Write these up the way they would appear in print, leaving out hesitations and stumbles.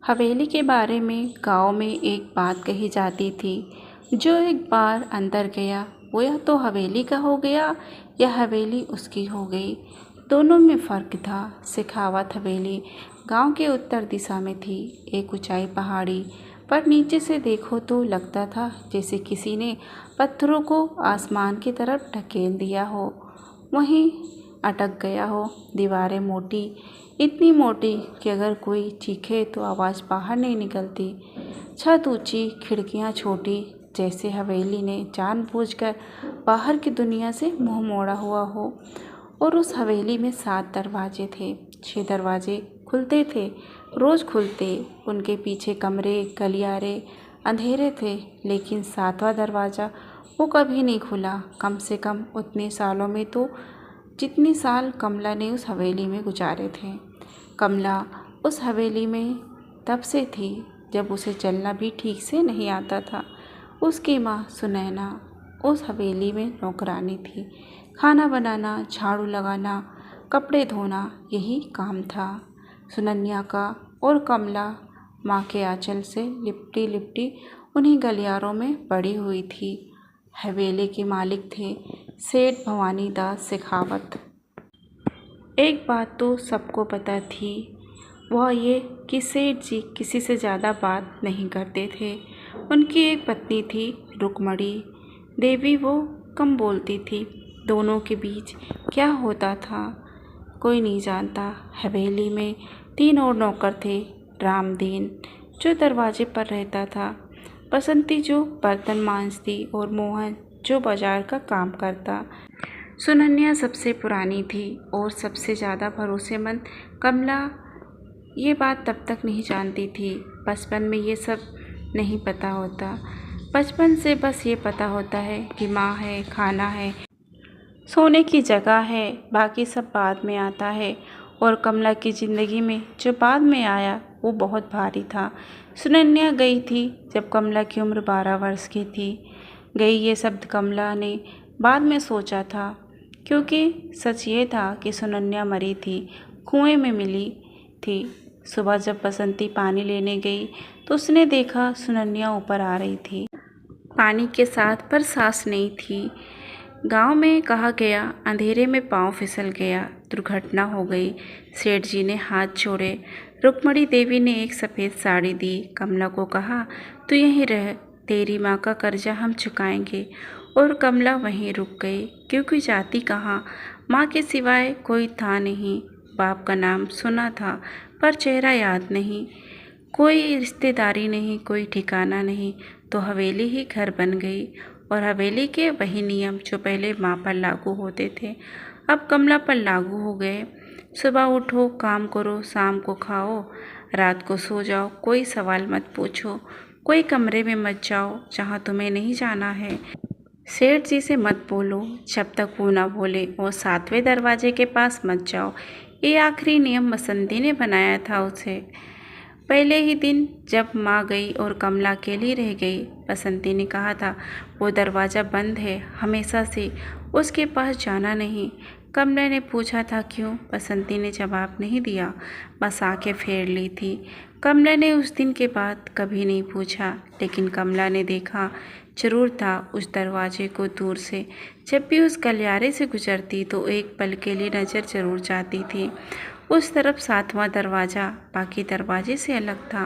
हवेली के बारे में गांव में एक बात कही जाती थी। जो एक बार अंदर गया वो या तो हवेली का हो गया या हवेली उसकी हो गई। दोनों में फ़र्क था। शेखावत हवेली गांव के उत्तर दिशा में थी, एक ऊंचाई पहाड़ी पर। नीचे से देखो तो लगता था जैसे किसी ने पत्थरों को आसमान की तरफ ढकेल दिया हो, वहीं अटक गया हो। दीवारें मोटी, इतनी मोटी कि अगर कोई चीखे तो आवाज़ बाहर नहीं निकलती। छत ऊंची, खिड़कियां छोटी, जैसे हवेली ने जानबूझकर बाहर की दुनिया से मुंह मोड़ा हुआ हो। और उस हवेली में 7 दरवाजे थे। 6 दरवाजे खुलते थे, रोज़ खुलते। उनके पीछे कमरे, गलियारे अंधेरे थे, लेकिन 7वां दरवाज़ा वो कभी नहीं खुला। कम से कम उतने सालों में तो जितने साल कमला ने उस हवेली में गुजारे थे। कमला उस हवेली में तब से थी जब उसे चलना भी ठीक से नहीं आता था। उसकी माँ सुनैना उस हवेली में नौकरानी थी। खाना बनाना, झाड़ू लगाना, कपड़े धोना, यही काम था सुनैना का। और कमला माँ के आंचल से लिपटी लिपटी उन्हीं गलियारों में बड़ी हुई थी। हवेली के मालिक थे सेठ भवानी दास शेखावत। एक बात तो सबको पता थी, वह ये कि सेठ जी किसी से ज़्यादा बात नहीं करते थे। उनकी एक पत्नी थी रुक्मणी देवी, वो कम बोलती थी। दोनों के बीच क्या होता था कोई नहीं जानता। हवेली में 3 और नौकर थे। रामदीन जो दरवाजे पर रहता था, बसंती जो बर्तन मांजती, और मोहन जो बाजार का काम करता। सुनैना सबसे पुरानी थी और सबसे ज़्यादा भरोसेमंद। कमला ये बात तब तक नहीं जानती थी। बचपन में ये सब नहीं पता होता। बचपन से बस ये पता होता है कि माँ है, खाना है, सोने की जगह है, बाकी सब बाद में आता है। और कमला की ज़िंदगी में जो बाद में आया वो बहुत भारी था। सुनैना गई थी जब कमला की उम्र 12 वर्ष की थी। गई ये शब्द कमला ने बाद में सोचा था, क्योंकि सच ये था कि सुनैना मरी थी, कुएं में मिली थी। सुबह जब बसंती पानी लेने गई तो उसने देखा सुनैना ऊपर आ रही थी, पानी के साथ, पर सांस नहीं थी। गांव में कहा गया अंधेरे में पांव फिसल गया, दुर्घटना हो गई। सेठ जी ने हाथ जोड़े। रुक्मणी देवी ने एक सफ़ेद साड़ी दी। कमला को कहा, तू यहीं रह, तेरी माँ का कर्जा हम चुकाएंगे। और कमला वहीं रुक गई, क्योंकि जाती कहाँ, माँ के सिवाय कोई था नहीं। बाप का नाम सुना था पर चेहरा याद नहीं। कोई रिश्तेदारी नहीं, कोई ठिकाना नहीं। तो हवेली ही घर बन गई। और हवेली के वही नियम जो पहले माँ पर लागू होते थे, अब कमला पर लागू हो गए। सुबह उठो, काम करो, शाम को खाओ, रात को सो जाओ, कोई सवाल मत पूछो, कोई कमरे में मत जाओ जहाँ तुम्हें नहीं जाना है। सेठ जी से मत बोलो जब तक वो ना बोले, और 7वें दरवाजे के पास मत जाओ। ये आखिरी नियम बसंती ने बनाया था उसे। पहले ही दिन जब माँ गई और कमला अकेली रह गई, बसंती ने कहा था, वो दरवाज़ा बंद है, हमेशा से उसके पास जाना नहीं। कमला ने पूछा था क्यों। बसंती ने जवाब नहीं दिया, बस आंखें फेर ली थी। कमला ने उस दिन के बाद कभी नहीं पूछा, लेकिन कमला ने देखा जरूर था उस दरवाजे को दूर से। जब भी उस गलियारे से गुजरती तो एक पल के लिए नज़र जरूर जाती थी उस तरफ। 7वां दरवाज़ा बाकी दरवाजे से अलग था।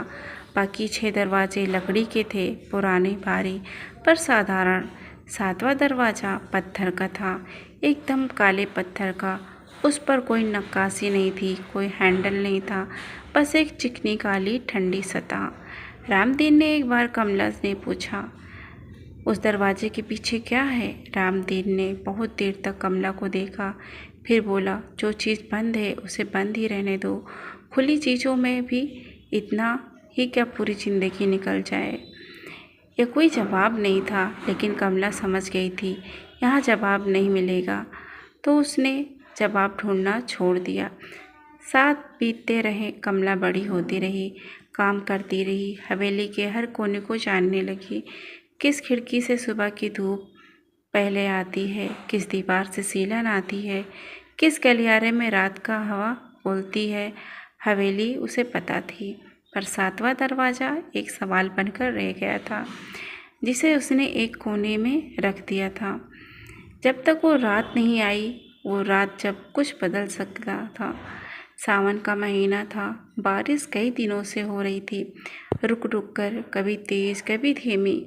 बाकी 6 दरवाजे लकड़ी के थे, पुराने, भारी पर साधारण। 7वां दरवाज़ा पत्थर का था, एकदम काले पत्थर का। उस पर कोई नक्काशी नहीं थी, कोई हैंडल नहीं था, बस एक चिकनी काली ठंडी सतह। रामदीन ने एक बार कमला ने पूछा, उस दरवाजे के पीछे क्या है। रामदीन ने बहुत देर तक कमला को देखा, फिर बोला, जो चीज़ बंद है उसे बंद ही रहने दो। खुली चीज़ों में भी इतना ही क्या पूरी ज़िंदगी निकल जाए। यह कोई जवाब नहीं था, लेकिन कमला समझ गई थी यहाँ जवाब नहीं मिलेगा। तो उसने जवाब ढूंढना छोड़ दिया। साथ बीतते रहे, कमला बड़ी होती रही, काम करती रही, हवेली के हर कोने को जानने लगी। किस खिड़की से सुबह की धूप पहले आती है, किस दीवार से सीलन आती है, किस गलियारे में रात का हवा बोलती है, हवेली उसे पता थी। पर सातवां दरवाज़ा एक सवाल बनकर रह गया था, जिसे उसने एक कोने में रख दिया था। जब तक वो रात नहीं आई, वो रात जब कुछ बदल सकता था। सावन का महीना था, बारिश कई दिनों से हो रही थी, रुक रुक कर, कभी तेज कभी धीमी।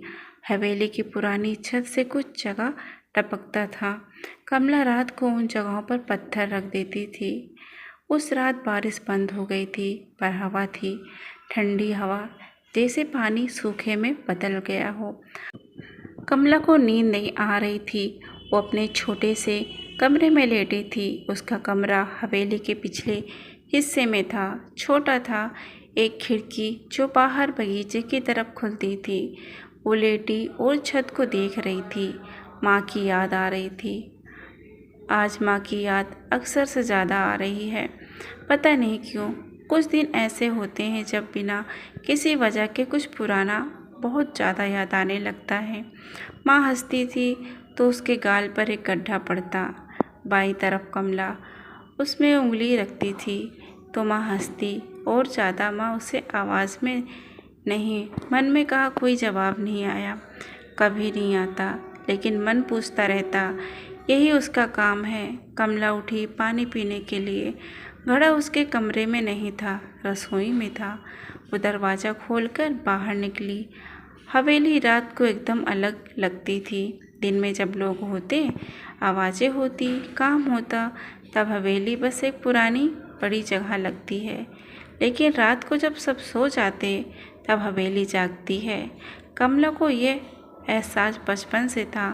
हवेली की पुरानी छत से कुछ जगह टपकता था। कमला रात को उन जगहों पर पत्थर रख देती थी। उस रात बारिश बंद हो गई थी, पर हवा थी, ठंडी हवा, जैसे पानी सूखे में बदल गया हो। कमला को नींद नहीं आ रही थी। वो अपने छोटे से कमरे में लेटी थी। उसका कमरा हवेली के पिछले हिस्से में था। छोटा था, एक खिड़की जो बाहर बगीचे की तरफ खुलती थी। वो लेटी और छत को देख रही थी। माँ की याद आ रही थी। आज माँ की याद अक्सर से ज़्यादा आ रही है, पता नहीं क्यों। कुछ दिन ऐसे होते हैं जब बिना किसी वजह के कुछ पुराना बहुत ज़्यादा याद आने लगता है। माँ हंसती थी तो उसके गाल पर एक गड्ढा पड़ता। बाईं तरफ कमला उसमें उंगली रखती थी तो माँ हंसती और ज़्यादा। माँ उसे आवाज़ में नहीं, मन में कहा। कोई जवाब नहीं आया, कभी नहीं आता, लेकिन मन पूछता रहता। यही उसका काम है। कमला उठी पानी पीने के लिए। घड़ा उसके कमरे में नहीं था, रसोई में था। वो दरवाज़ा खोलकर बाहर निकली। हवेली रात को एकदम अलग लगती थी। दिन में जब लोग होते, आवाज़ें होती, काम होता, तब हवेली बस एक पुरानी बड़ी जगह लगती है। लेकिन रात को जब सब सो जाते, तब हवेली जागती है। कमला को ये एहसास बचपन से था,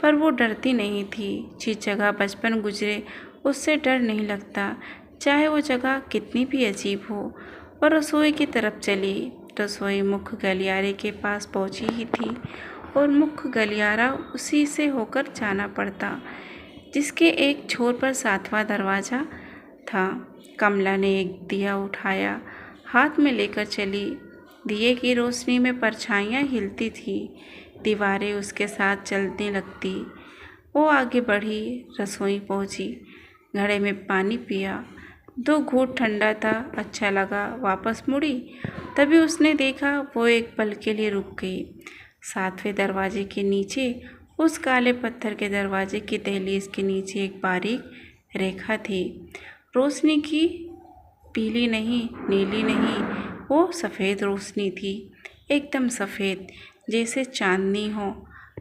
पर वो डरती नहीं थी। जिस जगह बचपन गुजरे उससे डर नहीं लगता, चाहे वो जगह कितनी भी अजीब हो। और रसोई की तरफ चली। रसोई मुख्य गलियारे के पास पहुंची ही थी और मुख्य गलियारा उसी से होकर जाना पड़ता, जिसके एक छोर पर सातवां दरवाज़ा था। कमला ने एक दिया उठाया, हाथ में लेकर चली। दिए की रोशनी में परछाइयाँ हिलती थी, दीवारें उसके साथ चलने लगती। वो आगे बढ़ी, रसोई पहुंची, घड़े में पानी पिया। 2 घूंट ठंडा था, अच्छा लगा। वापस मुड़ी, तभी उसने देखा वो एक पल के लिए रुक गई। 7वें दरवाजे के नीचे, उस काले पत्थर के दरवाजे की दहलीज के नीचे एक बारीक रेखा थी। रोशनी की, पीली नहीं, नीली नहीं, वो सफ़ेद रोशनी थी, एकदम सफ़ेद, जैसे चांदनी हो।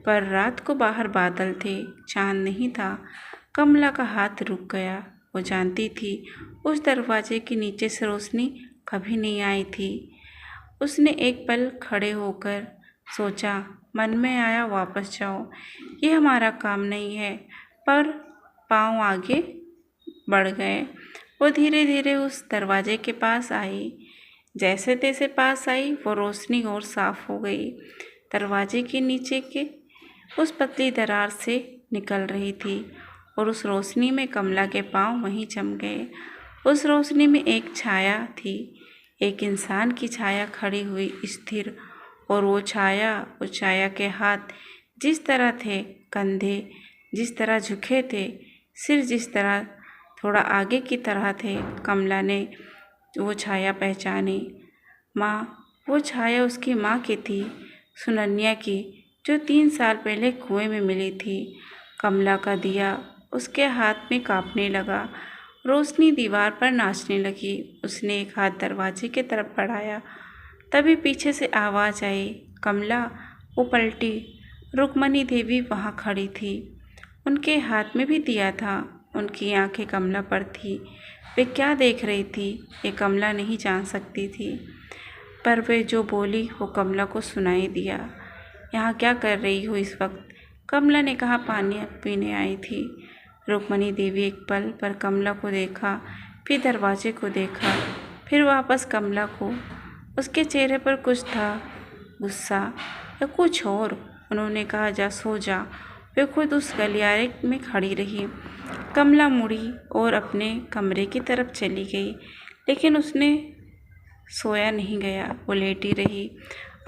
पर रात को बाहर बादल थे, चांद नहीं था। कमला का हाथ रुक गया। वो जानती थी उस दरवाजे के नीचे से रोशनी कभी नहीं आई थी। उसने एक पल खड़े होकर सोचा, मन में आया वापस जाओ, ये हमारा काम नहीं है। पर पाँव आगे बढ़ गए। वो धीरे धीरे उस दरवाजे के पास आई। जैसे तैसे पास आई, वो रोशनी और साफ हो गई। दरवाजे के नीचे के उस पतली दरार से निकल रही थी और उस रोशनी में कमला के पाँव वहीं जम गए। उस रोशनी में एक छाया थी, एक इंसान की छाया खड़ी हुई स्थिर। और वो छाया के हाथ जिस तरह थे, कंधे जिस तरह झुके थे, सिर जिस तरह थोड़ा आगे की तरह थे, कमला ने वो छाया पहचानी। माँ, वो छाया उसकी माँ की थी, सुनन्या की, जो 3 साल पहले कुएं में मिली थी। कमला का दिया उसके हाथ में कांपने लगा, रोशनी दीवार पर नाचने लगी। उसने एक हाथ दरवाजे की तरफ बढ़ाया, तभी पीछे से आवाज़ आई, कमला। वो पलटी। रुक्मणी देवी वहाँ खड़ी थी, उनके हाथ में भी दिया था। उनकी आंखें कमला पर थी। वे क्या देख रही थी, ये कमला नहीं जान सकती थी, पर वे जो बोली वो कमला को सुनाई दिया। यहाँ क्या कर रही हो इस वक्त? कमला ने कहा, पानी पीने आई थी। रुक्मणी देवी एक पल पर कमला को देखा, फिर दरवाजे को देखा, फिर वापस कमला को। उसके चेहरे पर कुछ था, गुस्सा या कुछ और। उन्होंने कहा, जा सो जा। वे खुद उस गलियारे में खड़ी रही। कमला मुड़ी और अपने कमरे की तरफ चली गई, लेकिन उसने सोया नहीं गया। वो लेटी रही,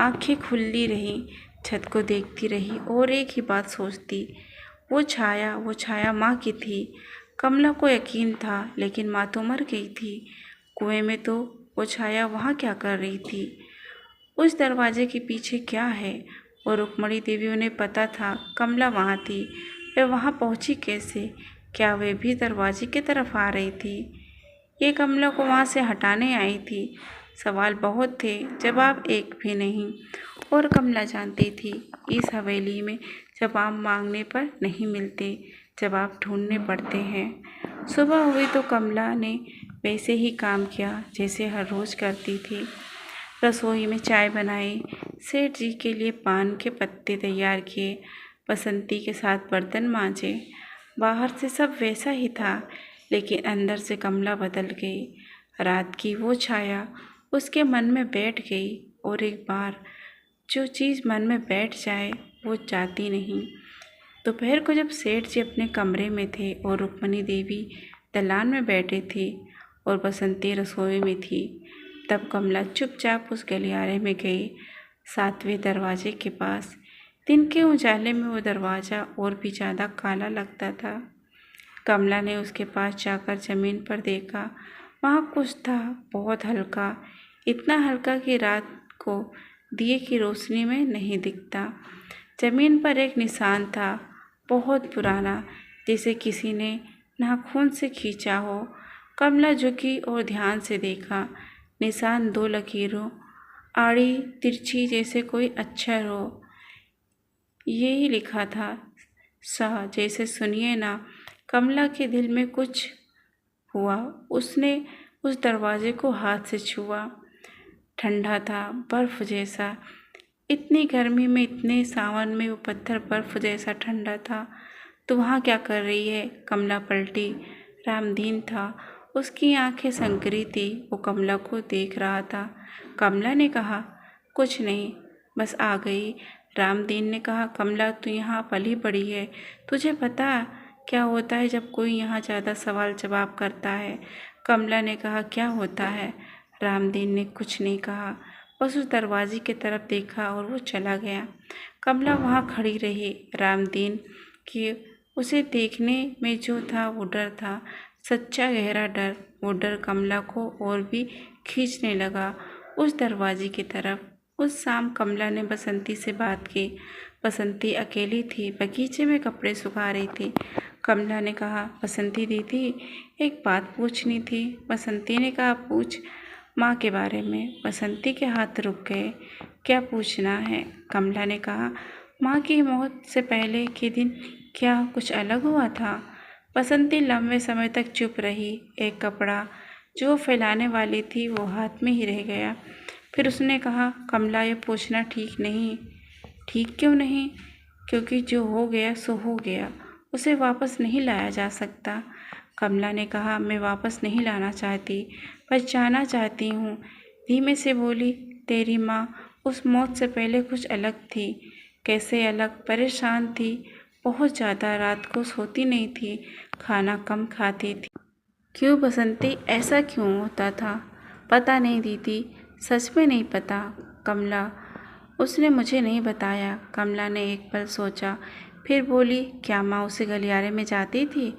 आंखें खुली रही, छत को देखती रही और एक ही बात सोचती। वो छाया माँ की थी। कमला को यकीन था, लेकिन माँ तो मर गई थी। कुएं में तो वो छाया वहाँ क्या कर रही थी? उस दरवाजे के पीछे क्या है? और रुक्मणी देवी उन्हें पता था कमला वहाँ थी। वह वहाँ पहुँची कैसे? क्या वे भी दरवाजे की तरफ आ रही थी? ये कमला को वहाँ से हटाने आई थी। सवाल बहुत थे, जवाब एक भी नहीं। और कमला जानती थी इस हवेली में जवाब मांगने पर नहीं मिलते, जवाब ढूंढने पड़ते हैं। सुबह हुई तो कमला ने वैसे ही काम किया जैसे हर रोज़ करती थी। रसोई में चाय बनाई, सेठ जी के लिए पान के पत्ते तैयार किए, बसंती के साथ बर्तन मांजे। बाहर से सब वैसा ही था, लेकिन अंदर से कमला बदल गई। रात की वो छाया उसके मन में बैठ गई, और एक बार जो चीज़ मन में बैठ जाए वो जाती नहीं। दोपहर को जब सेठ जी अपने कमरे में थे और रुक्मणी देवी दलान में बैठे थे और बसंती रसोई में थी, तब कमला चुपचाप उस गलियारे में गई, 7वें दरवाजे के पास। दिन के उजाले में वो दरवाज़ा और भी ज़्यादा काला लगता था। कमला ने उसके पास जाकर ज़मीन पर देखा। वहाँ कुछ था, बहुत हल्का, इतना हल्का कि रात को दिए की रोशनी में नहीं दिखता। ज़मीन पर एक निशान था, बहुत पुराना, जैसे किसी ने नाखून से खींचा हो। कमला झुकी और ध्यान से देखा। निशान 2 लकीरों, आड़ी तिरछी जैसे कोई अक्षर हो। यही लिखा था, शाह, जैसे सुनिए ना। कमला के दिल में कुछ हुआ। उसने उस दरवाजे को हाथ से छुआ। ठंडा था, बर्फ़ जैसा। इतनी गर्मी में, इतने सावन में वो पत्थर बर्फ़ जैसा ठंडा था। तो वहाँ क्या कर रही है? कमला पलटी। रामदीन था, उसकी आंखें संकरी थी। वो कमला को देख रहा था। कमला ने कहा, कुछ नहीं, बस आ गई। रामदीन ने कहा, कमला तू यहाँ पली बड़ी है, तुझे पता क्या होता है जब कोई यहाँ ज़्यादा सवाल जवाब करता है? कमला ने कहा, क्या होता है? रामदीन ने कुछ नहीं कहा, बस उस दरवाजे की तरफ देखा और वो चला गया। कमला वहाँ खड़ी रही। रामदीन की उसे देखने में जो था वो डर था, सच्चा गहरा डर। वो डर कमला को और भी खींचने लगा उस दरवाजे की तरफ। उस शाम कमला ने बसंती से बात की। बसंती अकेली थी, बगीचे में कपड़े सुखा रही थी। कमला ने कहा, बसंती दीदी, एक बात पूछनी थी। बसंती ने कहा, पूछ। माँ के बारे में। बसंती के हाथ रुक गए। क्या पूछना है? कमला ने कहा, माँ की मौत से पहले के दिन क्या कुछ अलग हुआ था? बसंती लंबे समय तक चुप रही। एक कपड़ा जो फैलाने वाली थी वो हाथ में ही रह गया। फिर उसने कहा, कमला, ये पूछना ठीक नहीं। ठीक क्यों नहीं? क्योंकि जो हो गया सो हो गया, उसे वापस नहीं लाया जा सकता। कमला ने कहा, मैं वापस नहीं लाना चाहती, बस जाना चाहती हूँ। धीमे से बोली, तेरी माँ उस मौत से पहले कुछ अलग थी। कैसे अलग? परेशान थी बहुत ज़्यादा, रात को सोती नहीं थी, खाना कम खाती थी। क्यों बसंती, ऐसा क्यों होता था? पता नहीं दीदी, सच में नहीं पता। कमला, उसने मुझे नहीं बताया। कमला ने एक पल सोचा, फिर बोली, क्या माँ उसे गलियारे में जाती थी,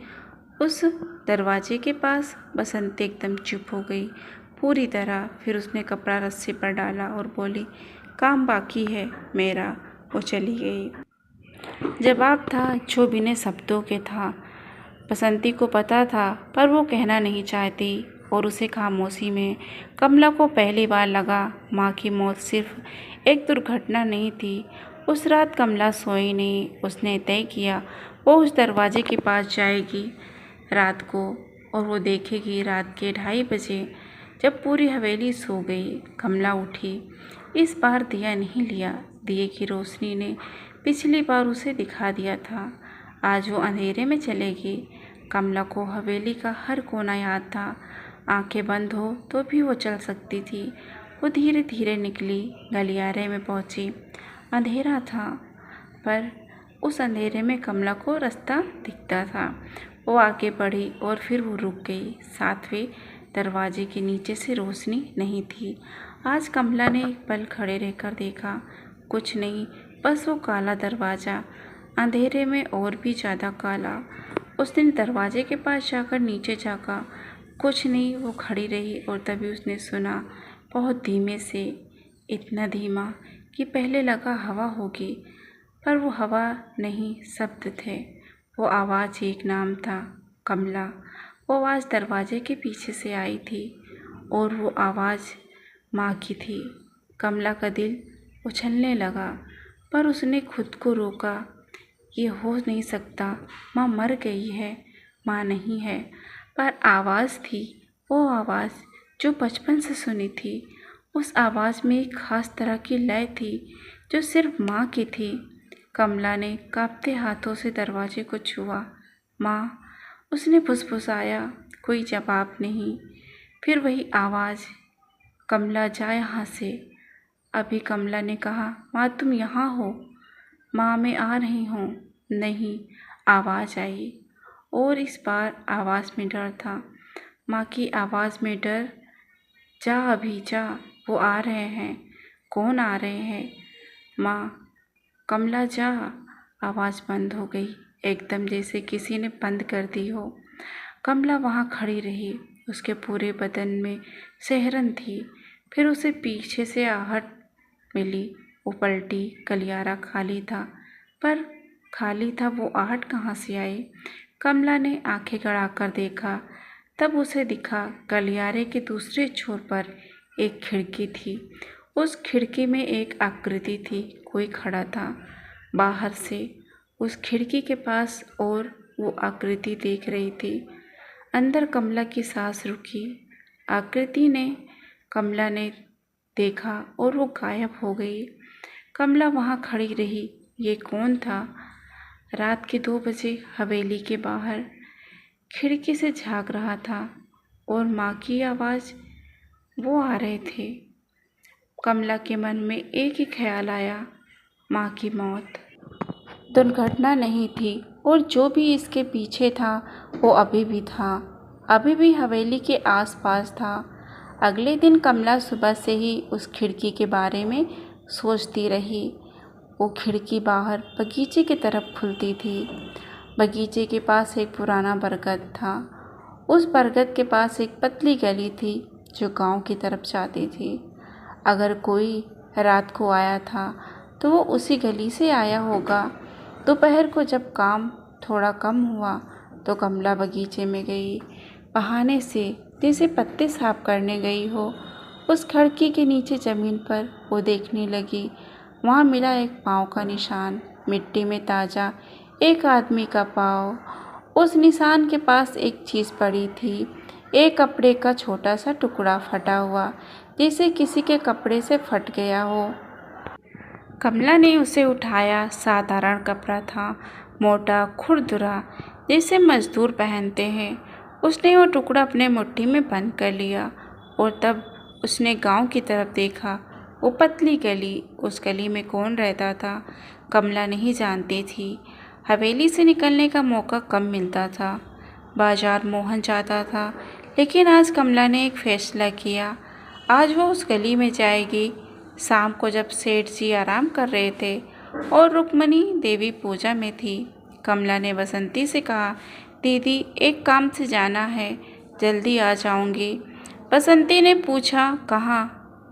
उस दरवाजे के पास? बसंती एकदम चुप हो गई, पूरी तरह। फिर उसने कपड़ा रस्सी पर डाला और बोली, काम बाकी है मेरा। वो चली गई। जवाब था जो बिना शब्दों के था। बसंती को पता था, पर वो कहना नहीं चाहती, और उसे खामोशी में। कमला को पहली बार लगा माँ की मौत सिर्फ एक दुर्घटना नहीं थी। उस रात कमला सोई नहीं। उसने तय किया वो उस दरवाजे के पास जाएगी रात को, और वो देखेगी रात के 2:30 बजे, जब पूरी हवेली सो गई। कमला उठी। इस बार दिया नहीं लिया। दिए की रोशनी ने पिछली बार उसे दिखा दिया था, आज वो अंधेरे में चलेगी। कमला को हवेली का हर कोना याद था। आंखें बंद हो तो भी वो चल सकती थी। वो धीरे धीरे निकली, गलियारे में पहुंची। अंधेरा था, पर उस अंधेरे में कमला को रास्ता दिखता था। वो आगे बढ़ी और फिर वो रुक गई। 7वें दरवाजे के नीचे से रोशनी नहीं थी। आज कमला ने एक पल खड़े रहकर देखा, कुछ नहीं, बस वो काला दरवाज़ा, अंधेरे में और भी ज़्यादा काला। उसने दरवाजे के पास जाकर नीचे झाँका। कुछ नहीं, वो खड़ी रही और तभी उसने सुना बहुत धीमे से, इतना धीमा कि पहले लगा हवा होगी, पर वो हवा नहीं, शब्द थे। वो आवाज़ एक नाम था, कमला। वो आवाज़ दरवाजे के पीछे से आई थी और वो आवाज़ माँ की थी। कमला का दिल उछलने लगा, पर उसने खुद को रोका। ये हो नहीं सकता, माँ मर गई है, माँ नहीं है। पर आवाज़ थी, वो आवाज़ जो बचपन से सुनी थी। उस आवाज़ में एक खास तरह की लय थी जो सिर्फ माँ की थी। कमला ने कांपते हाथों से दरवाजे को छुआ। माँ, उसने फुसफुसाया। कोई जवाब नहीं। फिर वही आवाज़, कमला जा यहाँ से। अभी कमला ने कहा, माँ तुम यहाँ हो? माँ मैं आ रही हूँ। नहीं, आवाज़ आई और इस बार आवाज़ में डर था। माँ की आवाज़ में डर। जा अभी जा, वो आ रहे हैं। कौन आ रहे हैं? माँ, कमला जा। आवाज़ बंद हो गई, एकदम जैसे किसी ने बंद कर दी हो। कमला वहाँ खड़ी रही, उसके पूरे बदन में सिहरन थी। फिर उसे पीछे से आहट मिली। वो पलटी, गलियारा खाली था। पर खाली था, वो आहट कहाँ से आई? कमला ने आंखें गड़ाकर देखा, तब उसे दिखा गलियारे के दूसरे छोर पर एक खिड़की थी। उस खिड़की में एक आकृति थी, कोई खड़ा था बाहर से उस खिड़की के पास और वो आकृति देख रही थी। अंदर कमला की सांस रुकी। आकृति ने कमला ने देखा और वो गायब हो गई। कमला वहाँ खड़ी रही। ये कौन था? रात के 2 बजे हवेली के बाहर खिड़की से झांक रहा था और माँ की आवाज़, वो आ रहे थे। कमला के मन में एक ही ख्याल आया, माँ की मौत। दुर्घटना नहीं थी और जो भी इसके पीछे था वो अभी भी था, अभी भी हवेली के आसपास था। अगले दिन कमला सुबह से ही उस खिड़की के बारे में सोचती रही। वो खिड़की बाहर बगीचे की तरफ खुलती थी। बगीचे के पास एक पुराना बरगद था। उस बरगद के पास एक पतली गली थी जो गांव की तरफ जाती थी। अगर कोई रात को आया था तो वो उसी गली से आया होगा। दोपहर को जब काम थोड़ा कम हुआ तो कमला बगीचे में गई, बहाने से जैसे पत्ते साफ करने गई हो। उस खिड़की के नीचे ज़मीन पर वो देखने लगी। वहाँ मिला एक पाँव का निशान, मिट्टी में ताज़ा, एक आदमी का पाँव। उस निशान के पास एक चीज़ पड़ी थी, एक कपड़े का छोटा सा टुकड़ा फटा हुआ, जैसे किसी के कपड़े से फट गया हो। कमला ने उसे उठाया। साधारण कपड़ा था, मोटा, खुरदुरा, जैसे मजदूर पहनते हैं। उसने वो टुकड़ा अपने मुट्ठी में बंद कर लिया और तब उसने गांव की तरफ देखा। वो पतली गली, उस गली में कौन रहता था कमला नहीं जानती थी। हवेली से निकलने का मौका कम मिलता था। बाजार मोहन जाता था, लेकिन आज कमला ने एक फैसला किया। आज वो उस गली में जाएगी। शाम को जब सेठ जी आराम कर रहे थे और रुक्मणी देवी पूजा में थी, कमला ने बसंती से कहा, दीदी एक काम से जाना है, जल्दी आ जाऊंगी। बसंती ने पूछा, कहाँ?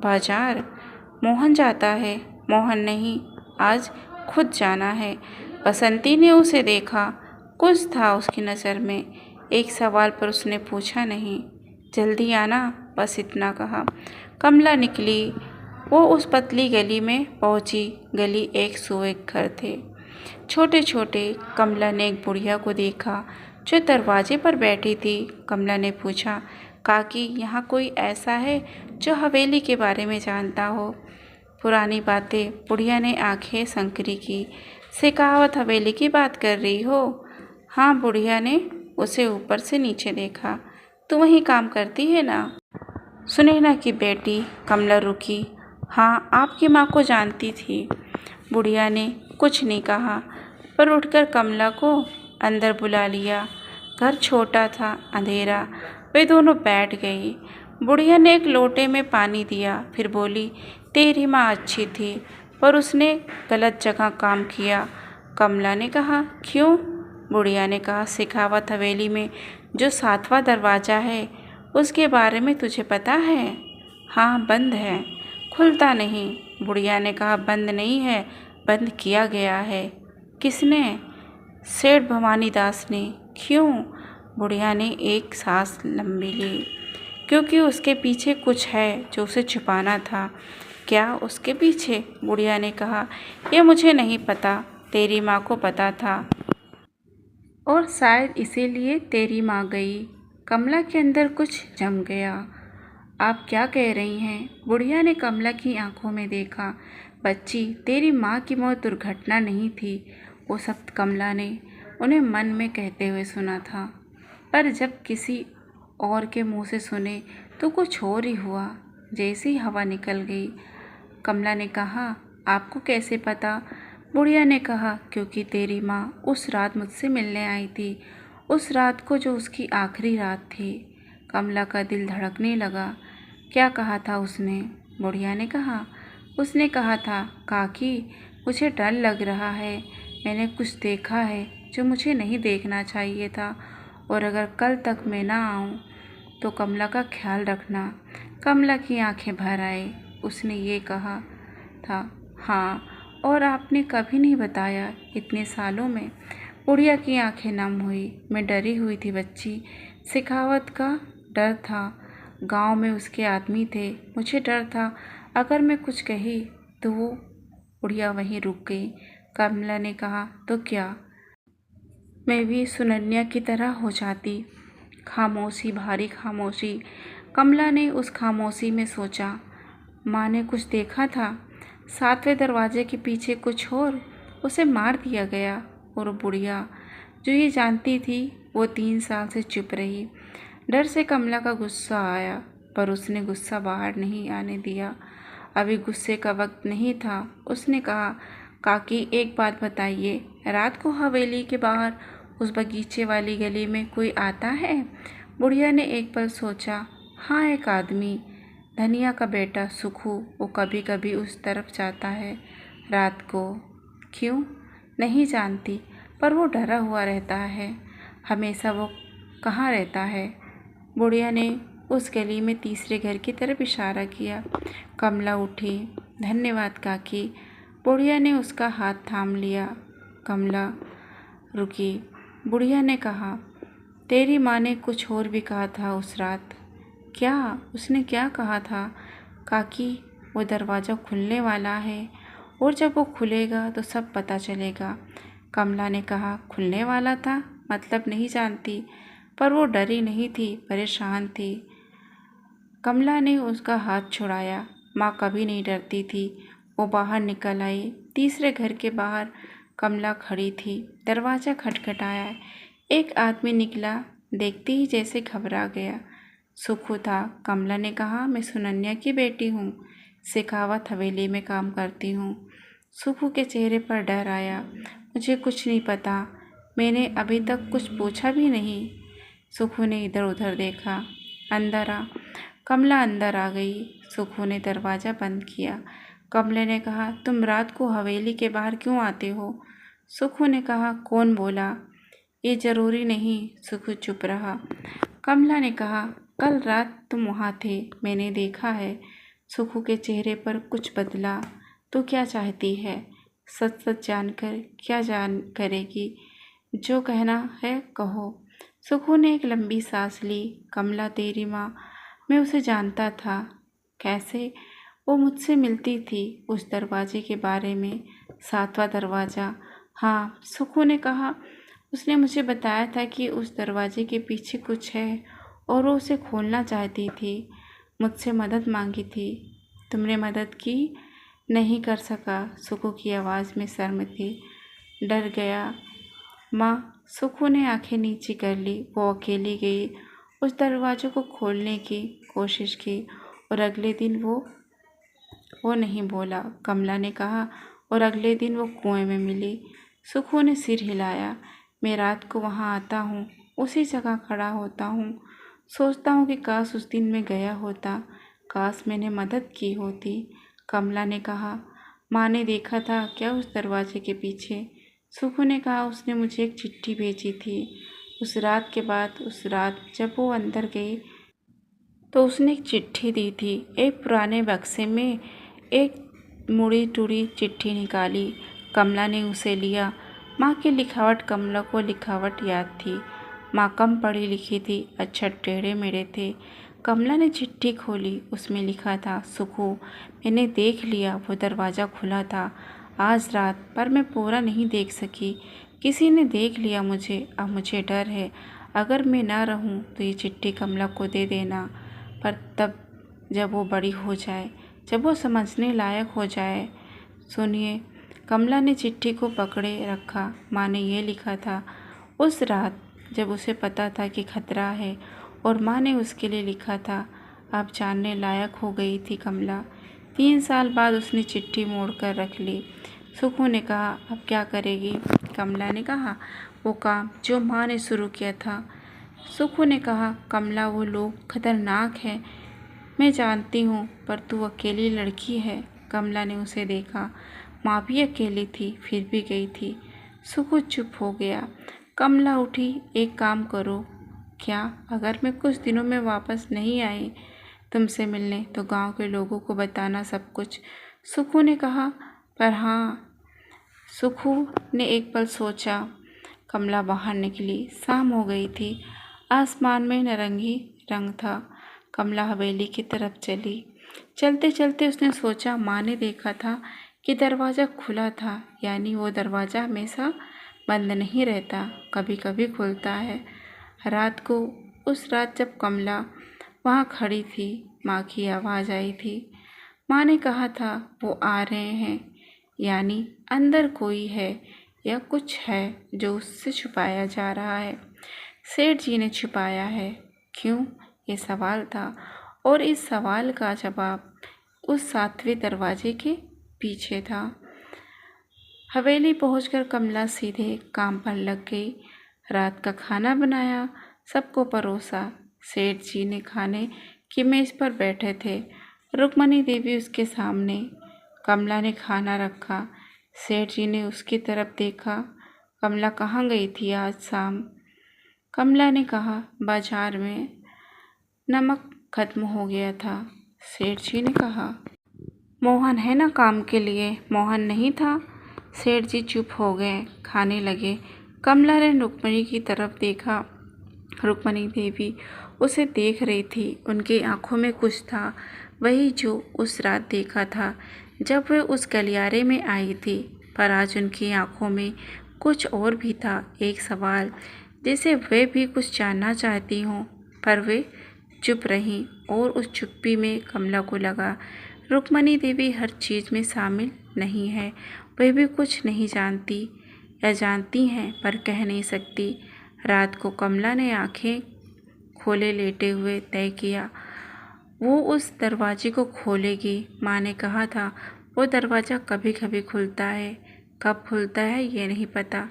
बाजार। मोहन जाता है। मोहन नहीं, आज खुद जाना है। बसंती ने उसे देखा, कुछ था उसकी नज़र में। एक सवाल पर उसने पूछा नहीं। जल्दी आना, बस इतना कहा। कमला निकली। वो उस पतली गली में पहुंची। गली एक सौ एक घर थे, छोटे छोटे। कमला ने एक बुढ़िया को देखा जो दरवाजे पर बैठी थी। कमला ने पूछा, काकी यहाँ कोई ऐसा है जो हवेली के बारे में जानता हो? पुरानी बातें। बुढ़िया ने आंखें संकरी की। शेखावत हवेली की बात कर रही हो? हाँ। बुढ़िया ने उसे ऊपर से नीचे देखा। तू वहीं काम करती है ना? सुनैना की बेटी। कमला रुकी। हाँ, आपकी माँ को जानती थी। बुढ़िया ने कुछ नहीं कहा, पर उठकर कमला को अंदर बुला लिया। घर छोटा था, अंधेरा। वे दोनों बैठ गई। बुढ़िया ने एक लोटे में पानी दिया, फिर बोली, तेरी माँ अच्छी थी, पर उसने गलत जगह काम किया। कमला ने कहा, क्यों? बुढ़िया ने कहा, शेखावत हवेली में जो 7वां दरवाज़ा है, उसके बारे में तुझे पता है? हाँ, बंद है, खुलता नहीं। बुढ़िया ने कहा, बंद नहीं है, बंद किया गया है। किसने? सेठ भवानी दास ने। क्यों? बुढ़िया ने एक सांस लंबी ली। क्योंकि उसके पीछे कुछ है जो उसे छुपाना था। क्या उसके पीछे? बुढ़िया ने कहा, यह मुझे नहीं पता, तेरी माँ को पता था और शायद इसीलिए तेरी माँ गई। कमला के अंदर कुछ जम गया। आप क्या कह रही हैं? बुढ़िया ने कमला की आंखों में देखा। बच्ची, तेरी माँ की मौत दुर्घटना नहीं थी। वो सब कमला ने उन्हें मन में कहते हुए सुना था, पर जब किसी और के मुंह से सुने तो कुछ और ही हुआ। जैसी हवा निकल गई। कमला ने कहा, आपको कैसे पता? बुढ़िया ने कहा, क्योंकि तेरी माँ उस रात मुझसे मिलने आई थी, उस रात को जो उसकी आखिरी रात थी। कमला का दिल धड़कने लगा। क्या कहा था उसने? बुढ़िया ने कहा, उसने कहा था, काकी मुझे डर लग रहा है, मैंने कुछ देखा है जो मुझे नहीं देखना चाहिए था, और अगर कल तक मैं ना आऊँ तो कमला का ख्याल रखना। कमला की आंखें भर आई। उसने ये कहा था, हाँ, और आपने कभी नहीं बताया इतने सालों में। बुढ़िया की आंखें नम हुई। मैं डरी हुई थी बच्ची, सिखावत का डर था। गांव में उसके आदमी थे, मुझे डर था अगर मैं कुछ कही तो वो। बुढ़िया वहीं रुक गई। कमला ने कहा, तो क्या मैं भी सुनन्या की तरह हो जाती? खामोशी, भारी खामोशी। कमला ने उस खामोशी में सोचा, माँ ने कुछ देखा था, 7वें दरवाजे के पीछे कुछ और, उसे मार दिया गया। और बुढ़िया जो ये जानती थी वो 3 साल से चुप रही। डर से कमला का गुस्सा आया, पर उसने गुस्सा बाहर नहीं आने दिया। अभी गुस्से का वक्त नहीं था। उसने कहा, काकी एक बात बताइए, रात को हवेली के बाहर उस बगीचे वाली गली में कोई आता है? बुढ़िया ने एक पल सोचा। हाँ, एक आदमी, धनिया का बेटा सुखू, वो कभी कभी उस तरफ जाता है रात को। क्यों? नहीं जानती, पर वो डरा हुआ रहता है हमेशा। वो कहाँ रहता है? बुढ़िया ने उस गली में तीसरे घर की तरफ इशारा किया। कमला उठी। धन्यवाद काकी। बुढ़िया ने उसका हाथ थाम लिया। कमला रुकी। बुढ़िया ने कहा, तेरी माँ ने कुछ और भी कहा था उस रात। क्या? उसने क्या कहा था? काकी, वो दरवाज़ा खुलने वाला है और जब वो खुलेगा तो सब पता चलेगा। कमला ने कहा, खुलने वाला था मतलब नहीं जानती, पर वो डरी नहीं थी, परेशान थी। कमला ने उसका हाथ छुड़ाया। माँ कभी नहीं डरती थी। वो बाहर निकल आई। तीसरे घर के बाहर कमला खड़ी थी। दरवाज़ा खटखटाया। एक आदमी निकला। देखते ही जैसे घबरा गया। सुखू था। कमला ने कहा, मैं सुनन्या की बेटी हूँ, शेखावत हवेली में काम करती हूँ। सुखू के चेहरे पर डर आया। मुझे कुछ नहीं पता, मैंने अभी तक कुछ पूछा भी नहीं। सुखू ने इधर उधर देखा। अंदर आ। कमला अंदर आ गई। सुखू ने दरवाज़ा बंद किया। कमला ने कहा, तुम रात को हवेली के बाहर क्यों आते हो? सुखू ने कहा, कौन बोला? ये ज़रूरी नहीं। सुखू चुप रहा। कमला ने कहा, कल रात तुम वहाँ थे, मैंने देखा है। सुखू के चेहरे पर कुछ बदला। तू क्या चाहती है? सच सच जानकर क्या जान करेगी? जो कहना है कहो। सुखू ने एक लंबी सांस ली। कमला, तेरी माँ, मैं उसे जानता था। कैसे? वो मुझसे मिलती थी उस दरवाजे के बारे में, 7वां दरवाज़ा। हाँ, सुखू ने कहा, उसने मुझे बताया था कि उस दरवाजे के पीछे कुछ है और वो उसे खोलना चाहती थी। मुझसे मदद मांगी थी। तुमने मदद की? नहीं कर सका। सुखू की आवाज़ में शर्म थी। डर गया माँ। सुखू ने आंखें नीचे कर ली। वो अकेली गई, उस दरवाजे को खोलने की कोशिश की, और अगले दिन वो नहीं बोला। कमला ने कहा, और अगले दिन वो कुएं में मिली। सुखू ने सिर हिलाया। मैं रात को वहाँ आता हूँ, उसी जगह खड़ा होता हूँ, सोचता हूँ कि काश उस दिन मैं गया होता, काश मैंने मदद की होती। कमला ने कहा, माँ ने देखा था क्या उस दरवाजे के पीछे? सुखू ने कहा, उसने मुझे एक चिट्ठी भेजी थी। उस रात के बाद, उस रात जब वो अंदर गई, तो उसने एक चिट्ठी दी थी। एक पुराने बक्से में एक मुड़ी टुड़ी चिट्ठी निकाली। कमला ने उसे लिया। माँ की लिखावट कमला को लिखावट याद थी। माँ कम पढ़ी लिखी थी, अक्षर टेढ़े मेढ़े थे। कमला ने चिट्ठी खोली। उसमें लिखा था, सुखू, मैंने देख लिया, वो दरवाज़ा खुला था आज रात, पर मैं पूरा नहीं देख सकी। किसी ने देख लिया मुझे। अब मुझे डर है, अगर मैं ना रहूं तो ये चिट्ठी कमला को दे देना, पर तब जब वो बड़ी हो जाए, जब वो समझने लायक हो जाए। सुनिए। कमला ने चिट्ठी को पकड़े रखा। माँ ने ये लिखा था। उस रात जब उसे पता था कि खतरा है और माँ ने उसके लिए लिखा था, अब जानने लायक हो गई थी कमला। 3 साल बाद उसने चिट्ठी मोड़कर रख ली। सुखू ने कहा, अब क्या करेगी? कमला ने कहा, वो काम जो माँ ने शुरू किया था। सुखू ने कहा, कमला, वो लोग खतरनाक हैं, मैं जानती हूँ, पर तू अकेली लड़की है। कमला ने उसे देखा। माँ भी अकेली थी, फिर भी गई थी। सुखू चुप हो गया। कमला उठी। एक काम करो। क्या? अगर मैं कुछ दिनों में वापस नहीं आई तुमसे मिलने, तो गांव के लोगों को बताना सब कुछ। सुखू ने कहा, पर हाँ। सुखू ने एक पल सोचा। कमला बाहर निकली। शाम हो गई थी। आसमान में नारंगी रंग था। कमला हवेली की तरफ चली। चलते चलते उसने सोचा, माँ ने देखा था कि दरवाज़ा खुला था, यानी वो दरवाज़ा हमेशा बंद नहीं रहता, कभी कभी खुलता है। रात को, उस रात जब कमला वहाँ खड़ी थी, माँ की आवाज़ आई थी। माँ ने कहा था, वो आ रहे हैं, यानी अंदर कोई है या कुछ है जो उससे छुपाया जा रहा है। सेठ जी ने छुपाया है। क्यों? ये सवाल था, और इस सवाल का जवाब उस 7वें दरवाजे के पीछे था। हवेली पहुंचकर कमला सीधे काम पर लग गई। रात का खाना बनाया, सबको परोसा। सेठ जी ने खाने की मेज पर बैठे थे। रुक्मणी देवी उसके सामने। कमला ने खाना रखा। सेठ जी ने उसकी तरफ देखा। कमला कहाँ गई थी आज शाम? कमला ने कहा, बाजार में, नमक खत्म हो गया था। सेठ जी ने कहा, मोहन है ना काम के लिए? मोहन नहीं था। सेठ जी चुप हो गए, खाने लगे। कमला ने रुक्मणी की तरफ देखा। रुक्मणी देवी उसे देख रही थी। उनकी आंखों में कुछ था, वही जो उस रात देखा था जब वे उस गलियारे में आई थी, पर आज उनकी आंखों में कुछ और भी था। एक सवाल, जैसे वे भी कुछ जानना चाहती हों, पर वे चुप रहीं। और उस चुप्पी में कमला को लगा, रुक्मणी देवी हर चीज़ में शामिल नहीं है। वे भी कुछ नहीं जानती, या जानती हैं पर कह नहीं सकती। रात को कमला ने आंखें खोले लेटे हुए तय किया, वो उस दरवाजे को खोलेगी। माँ ने कहा था, वो दरवाज़ा कभी कभी खुलता है, कब खुलता है ये नहीं पता,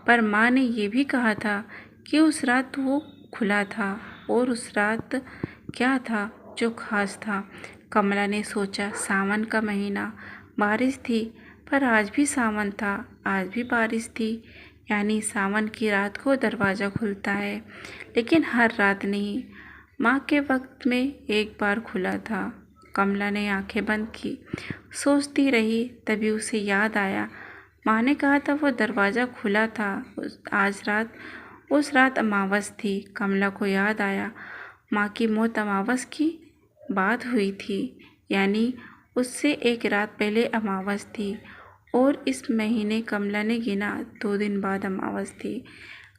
पर माँ ने ये भी कहा था कि उस रात वो खुला था। और उस रात क्या था जो खास था? कमला ने सोचा, सावन का महीना, बारिश थी, पर आज भी सावन था, आज भी बारिश थी, यानी सावन की रात को दरवाज़ा खुलता है, लेकिन हर रात नहीं। माँ के वक्त में एक बार खुला था। कमला ने आंखें बंद की, सोचती रही। तभी उसे याद आया, माँ ने कहा था वो दरवाज़ा खुला था आज रात। उस रात अमावस थी। कमला को याद आया, माँ की मौत अमावस की बात हुई थी, यानी उससे एक रात पहले अमावस थी। और इस महीने कमला ने गिना, 2 दिन बाद अमावस थी।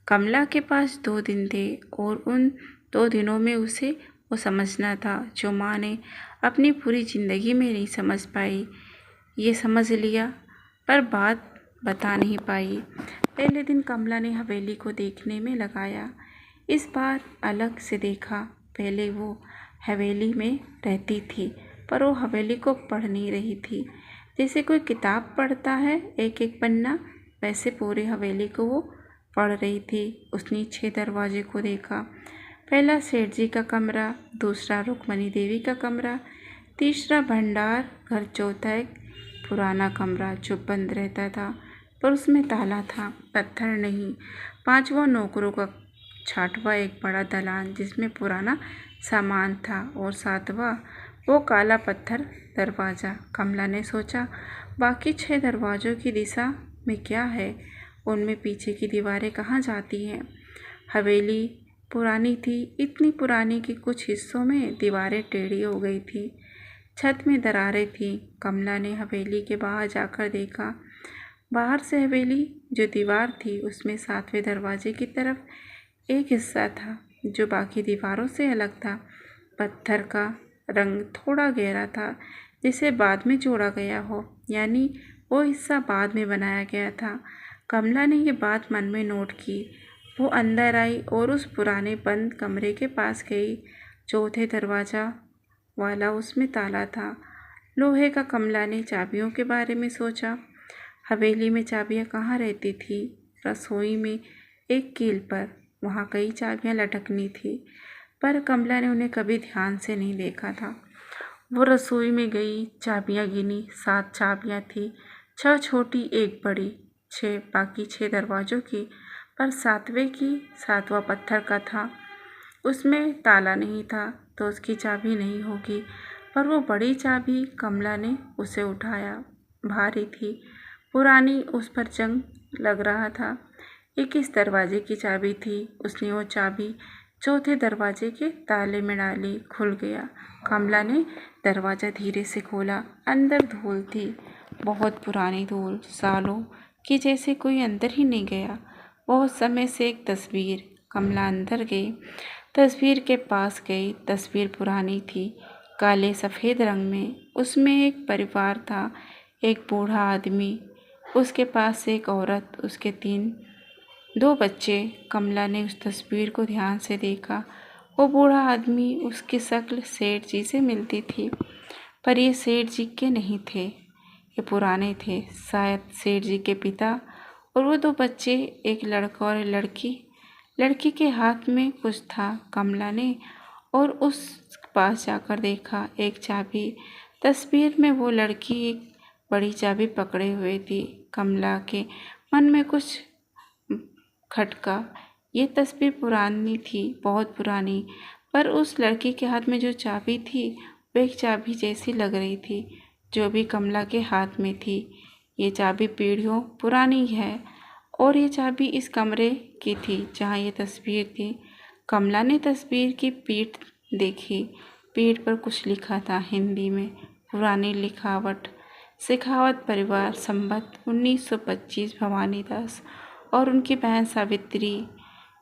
कमला के पास 2 दिन थे, और उन 2 दिनों में उसे वो समझना था जो माँ ने अपनी पूरी ज़िंदगी में नहीं समझ पाई। ये समझ लिया, पर बात बता नहीं पाई। पहले दिन कमला ने हवेली को देखने में लगाया। इस बार अलग से देखा। पहले वो हवेली में रहती थी, पर वो हवेली को पढ़ नहीं रही थी। जैसे कोई किताब पढ़ता है एक एक पन्ना, वैसे पूरी हवेली को वो पढ़ रही थी। उसने 6 दरवाजे को देखा। पहला सेठ जी का कमरा, दूसरा रुक्मणी देवी का कमरा, तीसरा भंडार घर, चौथा एक पुराना कमरा जो बंद रहता था, पर उसमें ताला था, पत्थर नहीं। 5वां नौकरों का छठवां एक बड़ा दालान जिसमें पुराना सामान था और सातवां वो काला पत्थर दरवाज़ा। कमला ने सोचा, बाकी 6 दरवाज़ों की दिशा में क्या है? उनमें पीछे की दीवारें कहाँ जाती हैं? हवेली पुरानी थी, इतनी पुरानी कि कुछ हिस्सों में दीवारें टेढ़ी हो गई थी, छत में दरारें थीं। कमला ने हवेली के बाहर जाकर देखा। बाहर से हवेली जो दीवार थी उसमें 7वें दरवाजे की तरफ एक हिस्सा था जो बाकी दीवारों से अलग था। पत्थर का रंग थोड़ा गहरा था, जिसे बाद में जोड़ा गया हो, यानी वो हिस्सा बाद में बनाया गया था। कमला ने ये बात मन में नोट की। वो अंदर आई और उस पुराने बंद कमरे के पास गई। चौथे दरवाज़ा वाला उसमें ताला था, लोहे का। कमला ने चाबियों के बारे में सोचा। हवेली में चाबियां कहाँ रहती थी? रसोई में एक कील पर, वहाँ कई चाबियां लटकनी थी, पर कमला ने उन्हें कभी ध्यान से नहीं देखा था। वो रसोई में गई, चाबियां गिनी। 7 चाबियां थी, 6 छोटी एक बड़ी। 6 बाकी 6 दरवाज़ों की, पर 7वें की 7वां पत्थर का था। उसमें ताला नहीं था तो उसकी चाबी नहीं होगी, पर वो बड़ी चाबी, कमला ने उसे उठाया। भारी थी, पुरानी, उस पर जंग लग रहा था। ये किस दरवाजे की चाबी थी? उसने वो चाबी चौथे दरवाजे के ताले में डाली। खुल गया। कमला ने दरवाज़ा धीरे से खोला। अंदर धूल थी, बहुत पुरानी धूल, सालों की, जैसे कोई अंदर ही नहीं गया। बहुत समय से एक तस्वीर। कमला अंदर गई, तस्वीर के पास गई। तस्वीर पुरानी थी, काले सफ़ेद रंग में। उसमें एक परिवार था, एक बूढ़ा आदमी, उसके पास एक औरत, उसके 2 बच्चे। कमला ने उस तस्वीर को ध्यान से देखा। वो बूढ़ा आदमी, उसकी शक्ल सेठ जी से मिलती थी, पर ये सेठ जी के नहीं थे, ये पुराने थे, शायद सेठ जी के पिता। और वो 2 बच्चे, एक लड़का और एक लड़की। लड़की के हाथ में कुछ था। कमला ने और उस पास जाकर देखा, एक चाबी। तस्वीर में वो लड़की एक बड़ी चाबी पकड़े हुए थी। कमला के मन में कुछ खटका। ये तस्वीर पुरानी थी, बहुत पुरानी, पर उस लड़की के हाथ में जो चाबी थी वो एक चाबी जैसी लग रही थी जो भी कमला के हाथ में थी। ये चाबी पीढ़ियों पुरानी है और ये चाबी इस कमरे की थी जहाँ ये तस्वीर थी। कमला ने तस्वीर की पीठ देखी। पीठ पर कुछ लिखा था हिंदी में, पुरानी लिखावट। शेखावत परिवार, संवत 1925। भवानी दास और उनकी बहन सावित्री,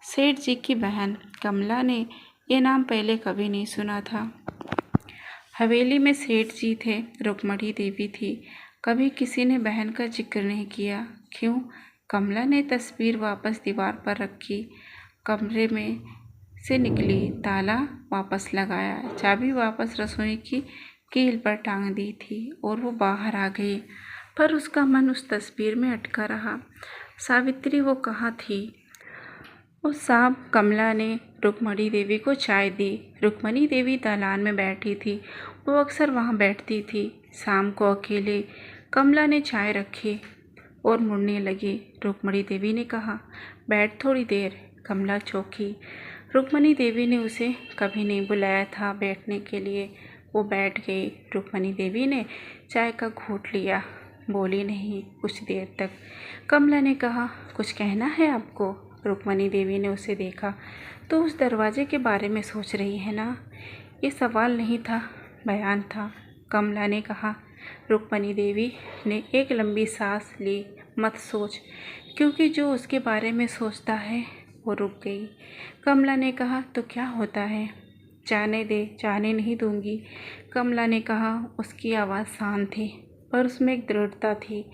सेठ जी की बहन। कमला ने ये नाम पहले कभी नहीं सुना था। हवेली में सेठ जी थे, रुक्मणी देवी थी, कभी किसी ने बहन का जिक्र नहीं किया। क्यों? कमला ने तस्वीर वापस दीवार पर रखी, कमरे में से निकली, ताला वापस लगाया, चाबी वापस रसोई की कील पर टांग दी थी और वो बाहर आ गई। पर उसका मन उस तस्वीर में अटका रहा। सावित्री वो कहाँ थी? उस शाम कमला ने रुक्मणी देवी को चाय दी। रुक्मणी देवी दालान में बैठी थी, वो अक्सर वहाँ बैठती थी। शाम को अकेले कमला ने चाय रखी और मुड़ने लगी। रुक्मणी देवी ने कहा, बैठ थोड़ी देर। कमला चौंकी। रुक्मणी देवी ने उसे कभी नहीं बुलाया था बैठने के लिए। वो बैठ गई। रुक्मणी देवी ने चाय का घूंट लिया, बोली नहीं कुछ देर तक। कमला ने कहा, कुछ कहना है आपको? रुक्मणी देवी ने उसे देखा। तो उस दरवाजे के बारे में सोच रही है ना? ये सवाल नहीं था, बयान था। कमला ने कहा। रुक्मणी देवी ने एक लंबी सांस ली। मत सोच, क्योंकि जो उसके बारे में सोचता है वो रुक गई। कमला ने कहा, तो क्या होता है? जाने दे, जाने नहीं दूंगी। कमला ने कहा। उसकी आवाज़ शांत थी, पर उसमें एक दृढ़ता थी।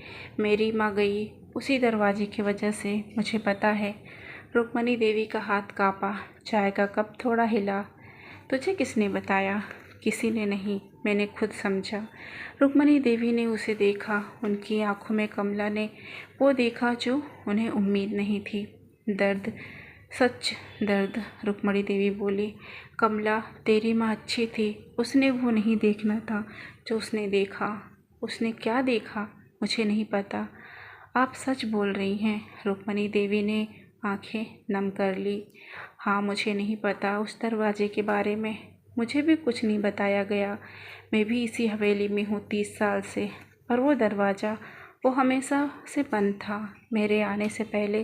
मेरी माँ गई उसी दरवाजे की वजह से, मुझे पता है। रुक्मणी देवी का हाथ कांपा, चाय का कप थोड़ा हिला। तुझे किसने बताया? किसी ने नहीं, मैंने खुद समझा। रुक्मणी देवी ने उसे देखा। उनकी आंखों में कमला ने वो देखा जो उन्हें उम्मीद नहीं थी। दर्द, सच दर्द। रुक्मणी देवी बोली, कमला, तेरी माँ अच्छी थी, उसने वो नहीं देखना था जो उसने देखा। उसने क्या देखा मुझे नहीं पता। आप सच बोल रही हैं? रुक्मणी देवी ने आंखें नम कर ली। हाँ, मुझे नहीं पता उस दरवाजे के बारे में, मुझे भी कुछ नहीं बताया गया। मैं भी इसी हवेली में हूँ 30 साल से, पर वो दरवाज़ा वो हमेशा से बंद था। मेरे आने से पहले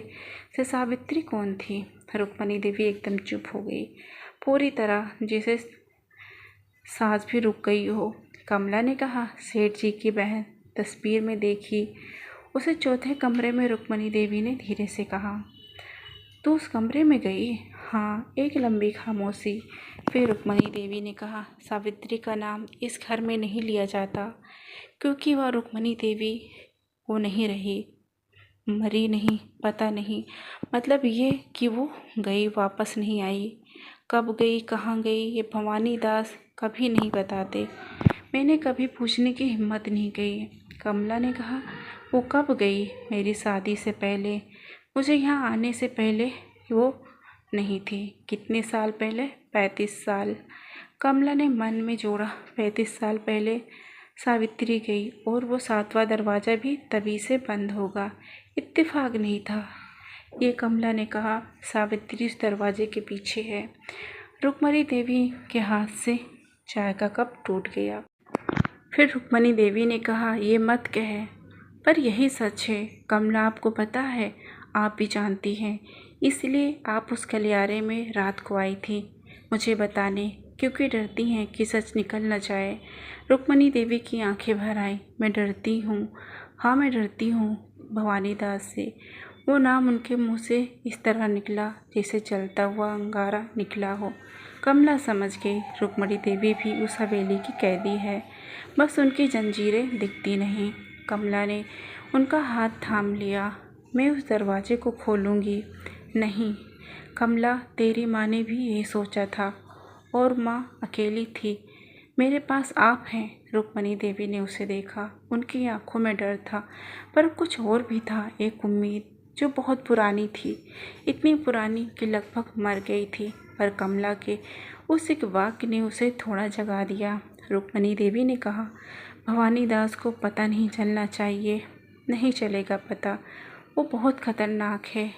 से सावित्री कौन थी? रुक्मणी देवी एकदम चुप हो गई, पूरी तरह जैसे सांस भी रुक गई हो। कमला ने कहा, सेठ जी की बहन तस्वीर में देखी। उसे चौथे कमरे में रुक्मणी देवी ने धीरे से कहा। तो उस कमरे में गई? हाँ। एक लंबी खामोशी। फिर रुक्मणी देवी ने कहा, सावित्री का नाम इस घर में नहीं लिया जाता, क्योंकि वह रुक्मणी देवी वो नहीं रही, मरी नहीं, पता नहीं। मतलब ये कि वो गई, वापस नहीं आई। कब गई, कहाँ गई, ये भवानी दास कभी नहीं बताते। मैंने कभी पूछने की हिम्मत नहीं की। कमला ने कहा, वो कब गई? मेरी शादी से पहले, मुझे यहाँ आने से पहले वो नहीं थी। कितने साल पहले? 35 साल। कमला ने मन में जोड़ा, 35 साल पहले सावित्री गई, और वो 7वां दरवाज़ा भी तभी से बंद होगा, इत्तेफाक नहीं था। ये कमला ने कहा, सावित्री उस दरवाजे के पीछे है। रुक्मणी देवी के हाथ से चाय का कप टूट गया। फिर रुक्मणी देवी ने कहा, ये मत कहे, पर यही सच है। कमला, आपको पता है, आप भी जानती हैं, इसलिए आप उस गलियारे में रात को आई थी मुझे बताने, क्योंकि डरती हैं कि सच निकल न जाए। रुक्मणी देवी की आंखें भर आई। मैं डरती हूँ, हाँ मैं डरती हूँ भवानी दास से। वो नाम उनके मुंह से इस तरह निकला जैसे जलता हुआ अंगारा निकला हो। कमला समझ गई, रुक्मणी देवी भी उस हवेली की कैदी है, बस उनकी जंजीरें दिखती नहीं। कमला ने उनका हाथ थाम लिया। मैं उस दरवाजे को खोलूँगी नहीं। कमला, तेरी माँ ने भी यही सोचा था, और माँ अकेली थी। मेरे पास आप हैं। रुक्मणी देवी ने उसे देखा। उनकी आंखों में डर था, पर कुछ और भी था, एक उम्मीद जो बहुत पुरानी थी, इतनी पुरानी कि लगभग मर गई थी। पर कमला के उस एक वाक्य ने उसे थोड़ा जगा दिया। रुक्मणी देवी ने कहा, भवानी दास को पता नहीं चलना चाहिए। नहीं चलेगा पता, वो बहुत खतरनाक है,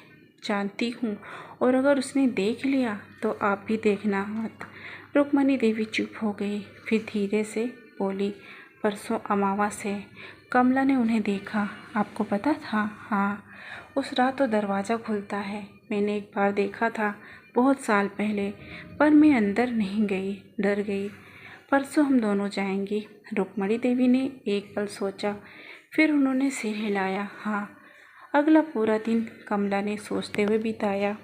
जानती हूँ, और अगर उसने देख लिया तो आप भी देखना मत। रुक्मणी देवी चुप हो गई, फिर धीरे से बोली, परसों अमावस है। कमला ने उन्हें देखा। आपको पता था? हाँ, उस रात तो दरवाज़ा खुलता है। मैंने एक बार देखा था, बहुत साल पहले, पर मैं अंदर नहीं गई, डर गई। परसों हम दोनों जाएंगी। रुक्मणी देवी ने एक पल सोचा, फिर उन्होंने सिर हिलाया। हाँ। अगला पूरा दिन कमला ने सोचते हुए बिताया।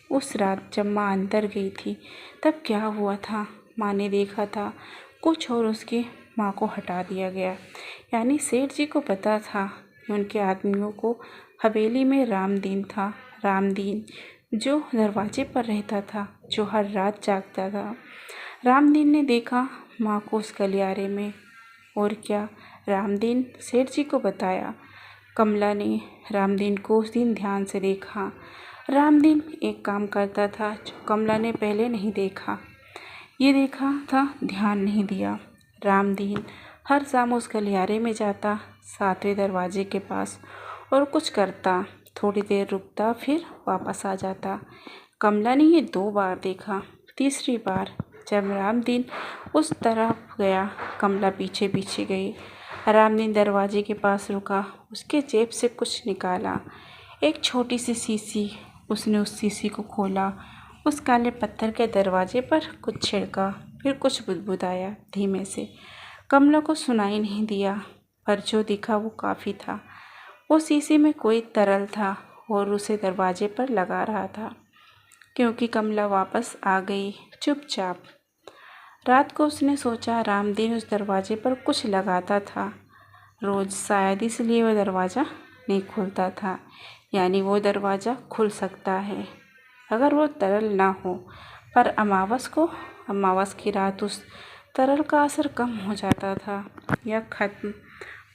उस रात जब माँ अंदर गई थी, तब क्या हुआ था? माँ ने देखा था कुछ और उसके माँ को हटा दिया गया। यानी सेठ जी को पता था कि उनके आदमियों को हवेली में रामदीन था। रामदीन जो दरवाजे पर रहता था, जो हर रात जागता था। रामदीन ने देखा माँ को उस गलियारे में। और क्या रामदीन सेठ जी को बताया? कमला ने रामदीन को उस दिन ध्यान से देखा। रामदीन एक काम करता था जो कमला ने पहले नहीं देखा। ये देखा था, ध्यान नहीं दिया। रामदीन हर शाम उस गलियारे में जाता, 7वें दरवाजे के पास, और कुछ करता, थोड़ी देर रुकता, फिर वापस आ जाता। कमला ने ये 2 बार देखा। तीसरी बार जब रामदीन उस तरफ गया, कमला पीछे पीछे गई। रामदीन दरवाजे के पास रुका, उसके जेब से कुछ निकाला, एक छोटी सी शीशी। उसने उस शीशी को खोला, उस काले पत्थर के दरवाजे पर कुछ छिड़का, फिर कुछ बुदबुदाया धीमे से। कमला को सुनाई नहीं दिया, पर जो दिखा वो काफ़ी था। वो शीशी में कोई तरल था और उसे दरवाजे पर लगा रहा था। क्योंकि कमला वापस आ गई चुपचाप। रात को उसने सोचा, रामदीन उस दरवाजे पर कुछ लगाता था रोज़, शायद इसलिए वह दरवाज़ा नहीं खुलता था। यानी वो दरवाज़ा खुल सकता है अगर वो तरल ना हो। पर अमावस की रात उस तरल का असर कम हो जाता था या ख़त्म।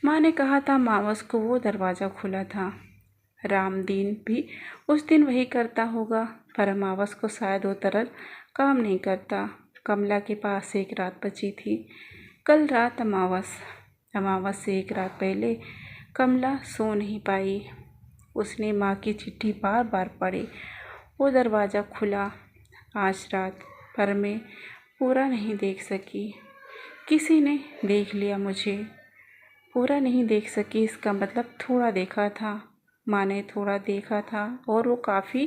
माँ ने कहा था अमावस को वो दरवाज़ा खुला था। रामदीन भी उस दिन वही करता होगा, पर अमावस को शायद वो तरल काम नहीं करता। कमला के पास एक रात बची थी। कल रात अमावस से एक रात पहले कमला सो नहीं पाई। उसने माँ की चिट्ठी बार बार पढ़ी, वो दरवाज़ा खुला आज रात, पर मैं पूरा नहीं देख सकी। किसी ने देख लिया मुझे। पूरा नहीं देख सकी इसका मतलब थोड़ा देखा था। माँ ने थोड़ा देखा था और वो काफ़ी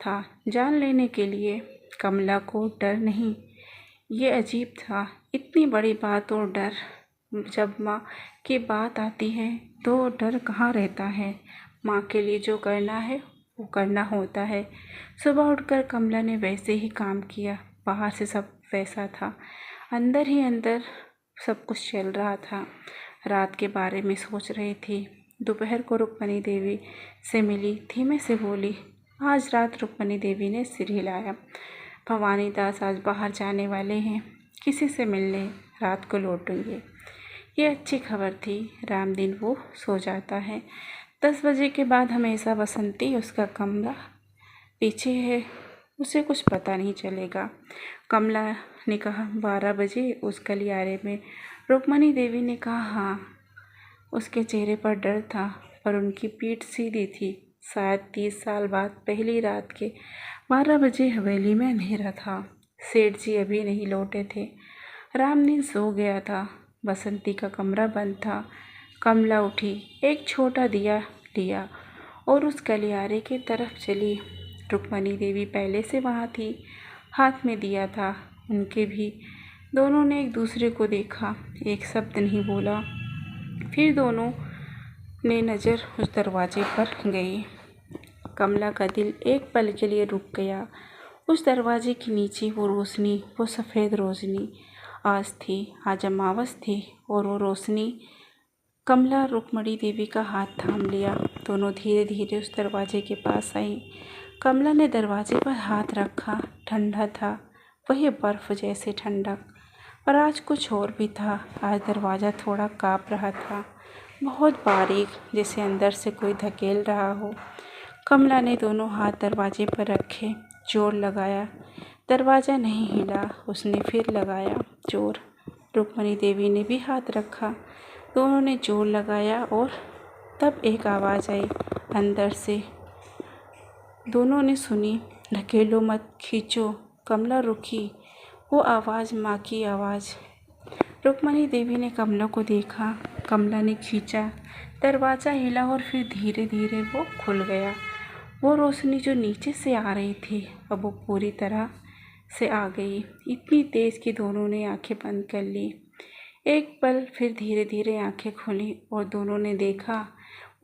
था जान लेने के लिए। कमला को डर नहीं, ये अजीब था। इतनी बड़ी बात और डर। जब माँ की बात आती है तो डर कहाँ रहता है। माँ के लिए जो करना है वो करना होता है। सुबह उठकर कमला ने वैसे ही काम किया। बाहर से सब वैसा था, अंदर ही अंदर सब कुछ चल रहा था। रात के बारे में सोच रही थी। दोपहर को रुक्मणी देवी से मिली। धीमे से बोली, आज रात रुक्मणी देवी ने सिर हिलाया। भवानी दास आज बाहर जाने वाले हैं, किसी से मिलने, रात को लौटेंगे। ये अच्छी खबर थी। राम दिन वो सो जाता है। 10 बजे के बाद हमेशा बसंती उसका कमरा पीछे है, उसे कुछ पता नहीं चलेगा। कमला ने कहा 12 बजे उस गलियारे में। रुक्मणी देवी ने कहा हाँ। उसके चेहरे पर डर था, पर उनकी पीठ सीधी थी। शायद 30 साल बाद पहली रात के 12 बजे हवेली में अंधेरा था। सेठ जी अभी नहीं लौटे थे। रामदीन सो गया था। बसंती का कमरा बंद था। कमला उठी, एक छोटा दिया लिया और उस गलियारे की तरफ चली। रुक्मणी देवी पहले से वहाँ थी, हाथ में दिया था उनके भी। दोनों ने एक दूसरे को देखा, एक शब्द नहीं बोला। फिर दोनों ने नज़र उस दरवाजे पर गई। कमला का दिल एक पल के लिए रुक गया। उस दरवाजे के नीचे वो रोशनी, वो सफ़ेद रोशनी आज थी, आज अमावस थी। और वो रोशनी, कमला रुक्मणी देवी का हाथ थाम लिया। दोनों धीरे धीरे उस दरवाजे के पास आई। कमला ने दरवाजे पर हाथ रखा। ठंडा था, वही बर्फ़ जैसे ठंडक। पर आज कुछ और भी था। आज दरवाज़ा थोड़ा काँप रहा था, बहुत बारीक, जैसे अंदर से कोई धकेल रहा हो। कमला ने दोनों हाथ दरवाजे पर रखे, जोर लगाया। दरवाज़ा नहीं हिला। उसने फिर लगाया जोर। रुक्मणी देवी ने भी हाथ रखा। दोनों ने जोर लगाया और तब एक आवाज़ आई अंदर से। दोनों ने सुनी, ढकेलो मत, खींचो। कमला रुकी। वो आवाज़ माँ की आवाज़। रुक्मणी देवी ने कमला को देखा। कमला ने खींचा। दरवाज़ा हिला और फिर धीरे धीरे वो खुल गया। वो रोशनी जो नीचे से आ रही थी, अब वो पूरी तरह से आ गई। इतनी तेज़ कि दोनों ने आंखें बंद कर ली। एक पल फिर धीरे धीरे आंखें खुली और दोनों ने देखा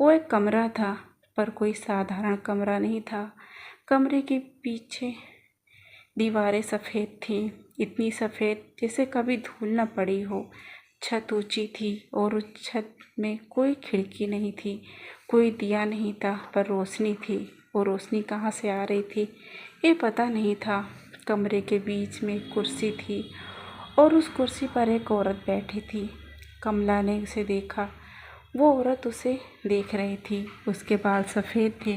वो एक कमरा था, पर कोई साधारण कमरा नहीं था। कमरे के पीछे दीवारें सफ़ेद थीं, इतनी सफ़ेद जैसे कभी धूल न पड़ी हो। छत ऊंची थी और उस छत में कोई खिड़की नहीं थी, कोई दिया नहीं था, पर रोशनी थी। वो रोशनी कहाँ से आ रही थी ये पता नहीं था। कमरे के बीच में एक कुर्सी थी और उस कुर्सी पर एक औरत बैठी थी। कमला ने उसे देखा। वो औरत उसे देख रही थी। उसके बाल सफ़ेद थे,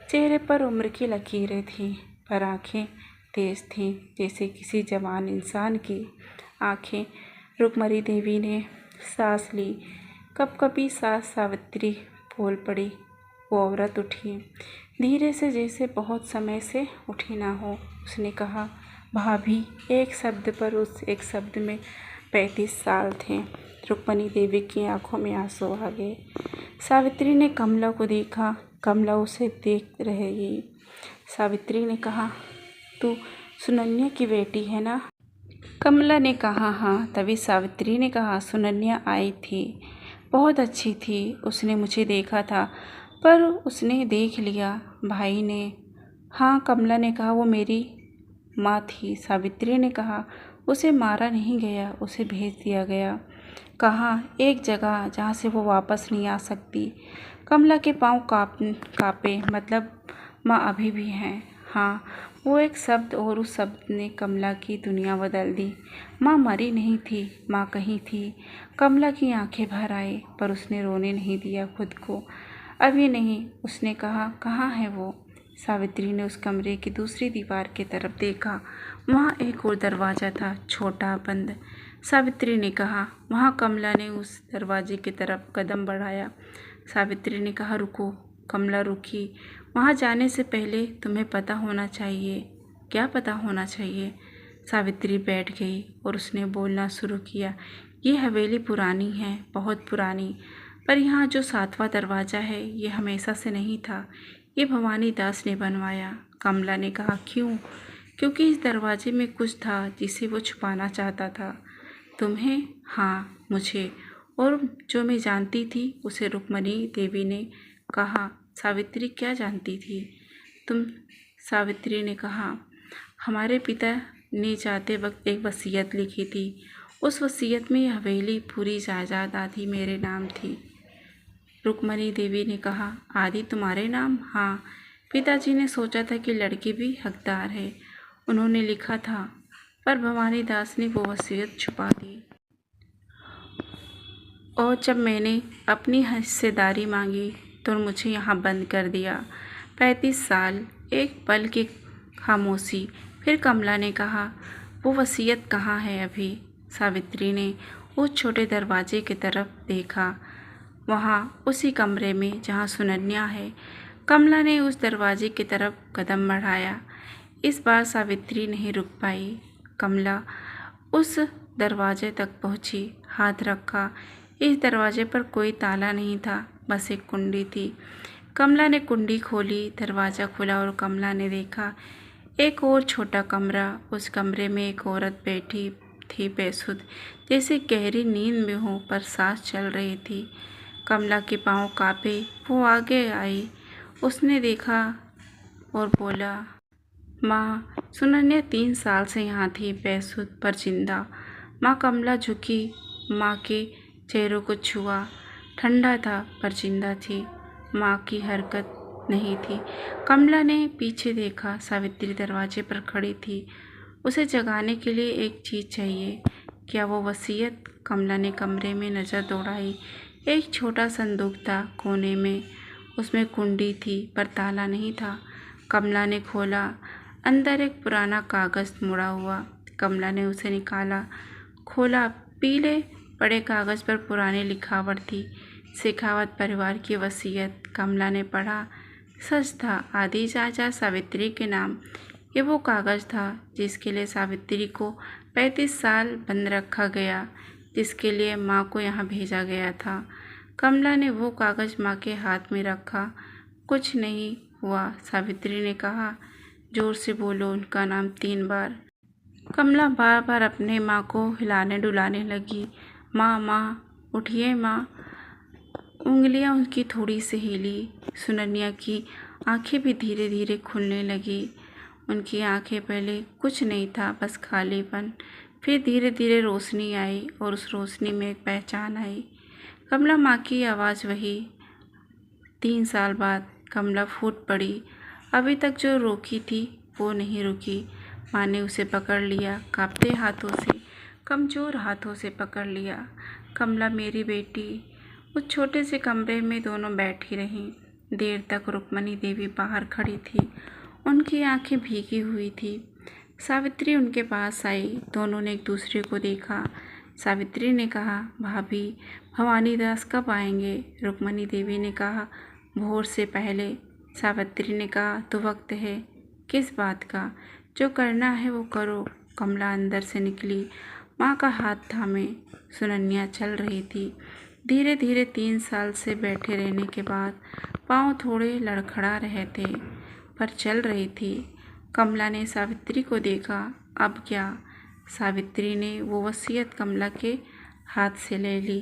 चेहरे पर उम्र की लकीरें थीं, पर आँखें तेज़ थीं, जैसे किसी जवान इंसान की आँखें। रुक्मणी देवी ने सांस ली। कपकपी सांस। सावित्री बोल पड़ी। वो औरत उठी धीरे से, जैसे बहुत समय से उठी ना हो। उसने कहा, भाभी। एक शब्द पर उस एक शब्द में 35 साल थे। रुक्मणी देवी की आंखों में आंसू आ गए। सावित्री ने कमला को देखा। कमला उसे देख रहेगी। सावित्री ने कहा, तू सुनन्या की बेटी है ना? कमला ने कहा, हाँ। तभी सावित्री ने कहा, सुनन्या आई थी, बहुत अच्छी थी। उसने मुझे देखा था, पर उसने देख लिया भाई ने। हाँ, कमला ने कहा, वो मेरी माँ थी। सावित्री ने कहा, उसे मारा नहीं गया, उसे भेज दिया गया। कहाँ? एक जगह जहाँ से वो वापस नहीं आ सकती। कमला के पाँव काँपे। मतलब माँ अभी भी हैं? हाँ। वो एक शब्द और उस शब्द ने कमला की दुनिया बदल दी। माँ मरी नहीं थी, माँ कहीं थी। कमला की आंखें भर आई, पर उसने रोने नहीं दिया खुद को। अभी नहीं। उसने कहा, कहाँ है वो? सावित्री ने उस कमरे की दूसरी दीवार की तरफ देखा। वहाँ एक और दरवाज़ा था, छोटा, बंद। सावित्री ने कहा, वहाँ। कमला ने उस दरवाजे की तरफ कदम बढ़ाया। सावित्री ने कहा, रुको। कमला रुकी। वहाँ जाने से पहले तुम्हें पता होना चाहिए। क्या पता होना चाहिए? सावित्री बैठ गई और उसने बोलना शुरू किया। ये हवेली पुरानी है, बहुत पुरानी, पर यहाँ जो 7वां दरवाज़ा है ये हमेशा से नहीं था। ये भवानी दास ने बनवाया। कमला ने कहा, क्यों? क्योंकि इस दरवाजे में कुछ था जिसे वो छुपाना चाहता था। तुम्हें? हाँ, मुझे। और जो मैं जानती थी उसे रुक्मणी देवी ने कहा। सावित्री क्या जानती थी तुम? सावित्री ने कहा, हमारे पिता ने जाते वक्त एक वसीयत लिखी थी। उस वसीयत में यह हवेली पूरी जायदाद आधी मेरे नाम थी। रुक्मणी देवी ने कहा, आदि तुम्हारे नाम? हाँ, पिताजी ने सोचा था कि लड़की भी हकदार है, उन्होंने लिखा था, पर भवानी दास ने वो वसीयत छुपा दी। और जब मैंने अपनी हिस्सेदारी मांगी तो मुझे यहाँ बंद कर दिया। 35 साल। एक पल की खामोशी। फिर कमला ने कहा, वो वसीयत कहाँ है अभी? सावित्री ने उस छोटे दरवाजे की तरफ देखा। वहाँ उसी कमरे में जहाँ सुनन्या है। कमला ने उस दरवाजे की तरफ कदम बढ़ाया। इस बार सावित्री नहीं रुक पाई। कमला उस दरवाजे तक पहुँची, हाथ रखा। इस दरवाजे पर कोई ताला नहीं था, बस एक कुंडी थी। कमला ने कुंडी खोली, दरवाज़ा खुला और कमला ने देखा एक और छोटा कमरा। उस कमरे में एक औरत बैठी थी, बेसुध, जैसे गहरी नींद में हो, पर सांस चल रही थी। कमला के पाँव काँपे। वो आगे आई, उसने देखा और बोला, माँ, सुनन्या 3 साल से यहाँ थी, बेसुध पर जिंदा। माँ कमला झुकी, माँ के चेहरों को छुआ। ठंडा था पर जिंदा थी। माँ की हरकत नहीं थी। कमला ने पीछे देखा। सावित्री दरवाजे पर खड़ी थी। उसे जगाने के लिए एक चीज़ चाहिए। क्या वो वसीयत? कमला ने कमरे में नज़र दौड़ाई। एक छोटा संदूक था कोने में, उसमें कुंडी थी पर ताला नहीं था। कमला ने खोला। अंदर एक पुराना कागज़ मुड़ा हुआ। कमला ने उसे निकाला, खोला। पीले पड़े कागज़ पर पुरानी लिखावट थी, शेखावत परिवार की वसीयत। कमला ने पढ़ा। सच था, आदि जायदाद सावित्री के नाम। ये वो कागज़ था जिसके लिए सावित्री को 35 साल बंद रखा गया, जिसके लिए माँ को यहाँ भेजा गया था। कमला ने वो कागज़ माँ के हाथ में रखा। कुछ नहीं हुआ। सावित्री ने कहा, जोर से बोलो उनका नाम 3 बार। कमला बार बार अपने माँ को हिलाने डुलाने लगी। माँ, माँ, उठिए माँ। उंगलियाँ उनकी थोड़ी सी हिली। सुनन्या की आंखें भी धीरे धीरे खुलने लगी। उनकी आंखें पहले कुछ नहीं था, बस खालीपन। फिर धीरे धीरे रोशनी आई और उस रोशनी में एक पहचान आई। कमला, माँ की आवाज़ वही। 3 साल बाद कमला फूट पड़ी। अभी तक जो रोकी थी वो नहीं रुकी। माँ ने उसे पकड़ लिया, कांपते हाथों से, कमज़ोर हाथों से पकड़ लिया। कमला, मेरी बेटी। उस छोटे से कमरे में दोनों बैठी रहीं। देर तक रुक्मणी देवी बाहर खड़ी थी, उनकी आंखें भीगी हुई थी। सावित्री उनके पास आई। दोनों ने एक दूसरे को देखा। सावित्री ने कहा, भाभी, भवानी दास कब आएंगे? रुक्मणी देवी ने कहा, भोर से पहले। सावित्री ने कहा, तो वक्त है। किस बात का? जो करना है वो करो। कमला अंदर से निकली, माँ का हाथ थामे। सुनन्या चल रही थी। धीरे धीरे 3 साल से बैठे रहने के बाद पाँव थोड़े लड़खड़ा रहे थे, पर चल रही थी। कमला ने सावित्री को देखा। अब क्या? सावित्री ने वो वसीयत कमला के हाथ से ले ली।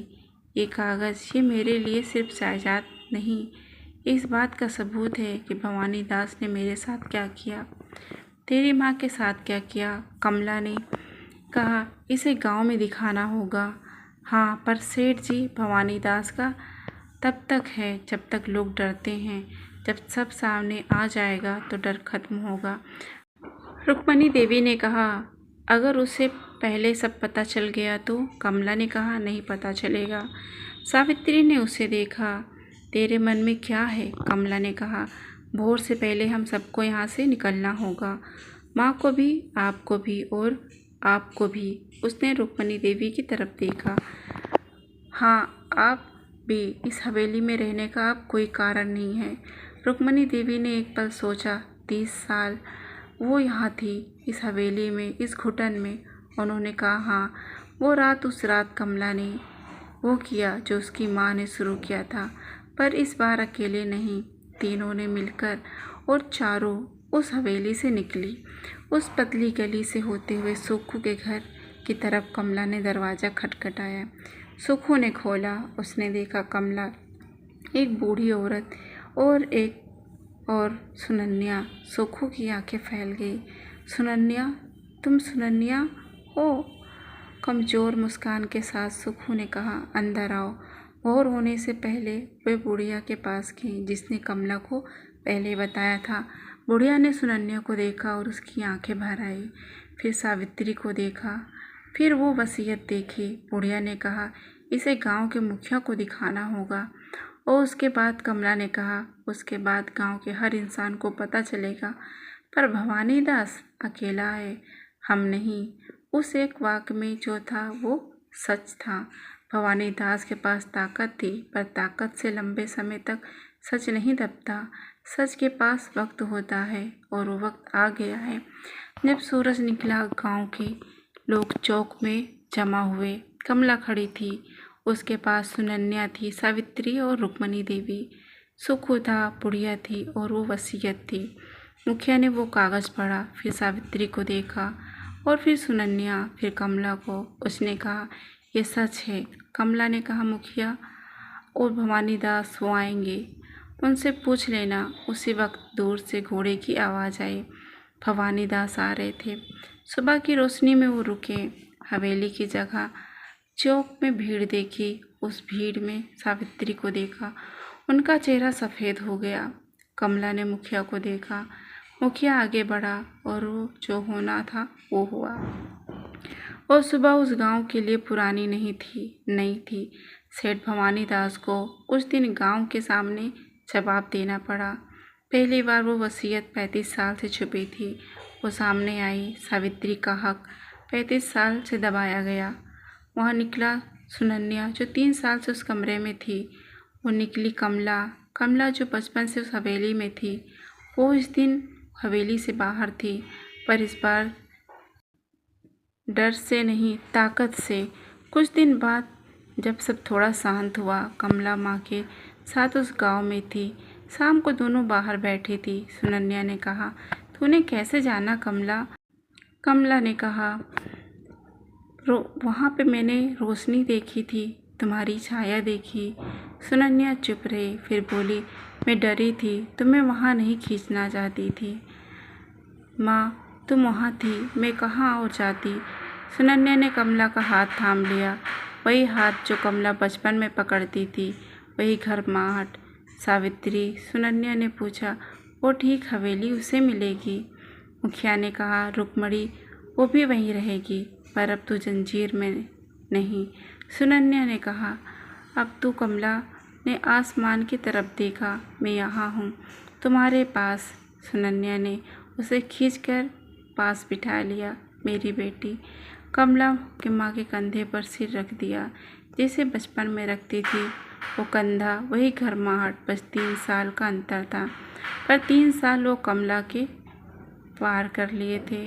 ये कागज़, ये मेरे लिए सिर्फ जायदाद नहीं, इस बात का सबूत है कि भवानी दास ने मेरे साथ क्या किया, तेरी माँ के साथ क्या किया। कमला ने कहा, इसे गांव में दिखाना होगा। हाँ, पर सेठ जी, भवानी दास का तब तक है जब तक लोग डरते हैं। जब सब सामने आ जाएगा तो डर खत्म होगा। रुक्मणी देवी ने कहा, अगर उसे पहले सब पता चल गया तो? कमला ने कहा, नहीं पता चलेगा। सावित्री ने उसे देखा। तेरे मन में क्या है? कमला ने कहा, भोर से पहले हम सबको यहाँ से निकलना होगा, माँ को भी, आपको भी और आपको भी। उसने रुक्मणी देवी की तरफ देखा। हाँ, आप भी। इस हवेली में रहने का अब कोई कारण नहीं है। रुक्मणी देवी ने एक पल सोचा। 30 साल वो यहाँ थी, इस हवेली में, इस घुटन में। उन्होंने कहा, हाँ, वो रात, उस रात कमला ने वो किया जो उसकी माँ ने शुरू किया था, पर इस बार अकेले नहीं, तीनों ने मिलकर। और चारों उस हवेली से निकली। उस पतली गली से होते हुए सुखू के घर की तरफ कमला ने दरवाज़ा खटखटाया। सुखू ने खोला। उसने देखा कमला, एक बूढ़ी औरत और सुनन्या। सुखू की आंखें फैल गई। सुनन्या, तुम सुनन्या हो? कमज़ोर मुस्कान के साथ सुखू ने कहा, अंदर आओ। भोर होने से पहले वे बुढ़िया के पास गई जिसने कमला को पहले बताया था। बुढ़िया ने सुनन्या को देखा और उसकी आंखें भर आई। फिर सावित्री को देखा, फिर वो वसीयत देखी। बुढ़िया ने कहा, इसे गांव के मुखिया को दिखाना होगा। और उसके बाद कमला ने कहा, उसके बाद गांव के हर इंसान को पता चलेगा। पर भवानी दास अकेला है, हम नहीं। उस एक वाक्य में जो था वो सच था। भवानी दास के पास ताकत थी, पर ताकत से लंबे समय तक सच नहीं दबता। सच के पास वक्त होता है, और वो वक्त आ गया है। जब सूरज निकला, गांव के लोग चौक में जमा हुए। कमला खड़ी थी, उसके पास सुनन्या थी, सावित्री और रुक्मणी देवी। सुखू था, बुढ़िया थी, और वो वसीयत थी। मुखिया ने वो कागज़ पढ़ा, फिर सावित्री को देखा, और फिर सुनन्या, फिर कमला को। उसने कहा, ये सच है। कमला ने कहा, मुखिया और भवानी दास वो आएंगे, उनसे पूछ लेना। उसी वक्त दूर से घोड़े की आवाज़ आई। भवानी दास आ रहे थे। सुबह की रोशनी में वो रुके। हवेली की जगह चौक में भीड़ देखी। उस भीड़ में सावित्री को देखा। उनका चेहरा सफ़ेद हो गया। कमला ने मुखिया को देखा। मुखिया आगे बढ़ा, और वो जो होना था वो हुआ। और सुबह उस गांव के लिए पुरानी नहीं थी, नई थी। सेठ भवानी दास को उस दिन गांव के सामने जवाब देना पड़ा। पहली बार वो वसीयत 35 साल से छुपी थी, वो सामने आई। सावित्री का हक 35 साल से दबाया गया। वहाँ निकला सुनन्या, जो 3 साल से उस कमरे में थी। वो निकली कमला जो बचपन से उस हवेली में थी। वो इस दिन हवेली से बाहर थी, पर इस बार डर से नहीं, ताकत से। कुछ दिन बाद जब सब थोड़ा शांत हुआ, कमला माँ के साथ उस गांव में थी। शाम को दोनों बाहर बैठी थी। सुनन्या ने कहा, तूने कैसे जाना कमला? कमला ने कहा, वहाँ पे मैंने रोशनी देखी थी, तुम्हारी छाया देखी। सुनन्या चुप रही, फिर बोली, मैं डरी थी, तुम्हें वहाँ नहीं खींचना चाहती थी। माँ, तुम वहाँ थी, मैं कहाँ और जाती। सुनन्या ने कमला का हाथ थाम लिया, वही हाथ जो कमला बचपन में पकड़ती थी, वही गर्माहट। सावित्री, सुनन्या ने पूछा, वो ठीक हवेली उसे मिलेगी? मुखिया ने कहा, रुक्मणी, वो भी वहीं रहेगी, पर अब तू जंजीर में नहीं। सुनन्या ने कहा, अब तू। कमला ने आसमान की तरफ देखा, मैं यहाँ हूँ, तुम्हारे पास। सुनन्या ने उसे खींचकर पास बिठा लिया, मेरी बेटी। कमला के माँ के कंधे पर सिर रख दिया, जैसे बचपन में रखती थी। वो कंधा, वही गर्माहट, बस 3 साल का अंतर था। पर 3 साल वो कमला के पार कर लिए थे।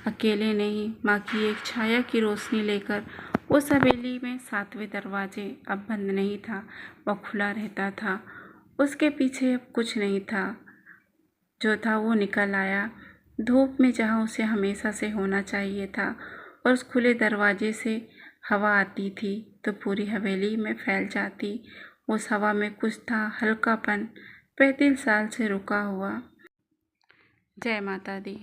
अकेले नहीं, माँ की एक छाया की रोशनी लेकर। उस हवेली में 7वें दरवाजे अब बंद नहीं था, वह खुला रहता था। उसके पीछे अब कुछ नहीं था, जो था वो निकल आया, धूप में, जहाँ उसे हमेशा से होना चाहिए था। और उस खुले दरवाजे से हवा आती थी तो पूरी हवेली में फैल जाती। उस हवा में कुछ था, हल्कापन, 35 साल से रुका हुआ। जय माता दी।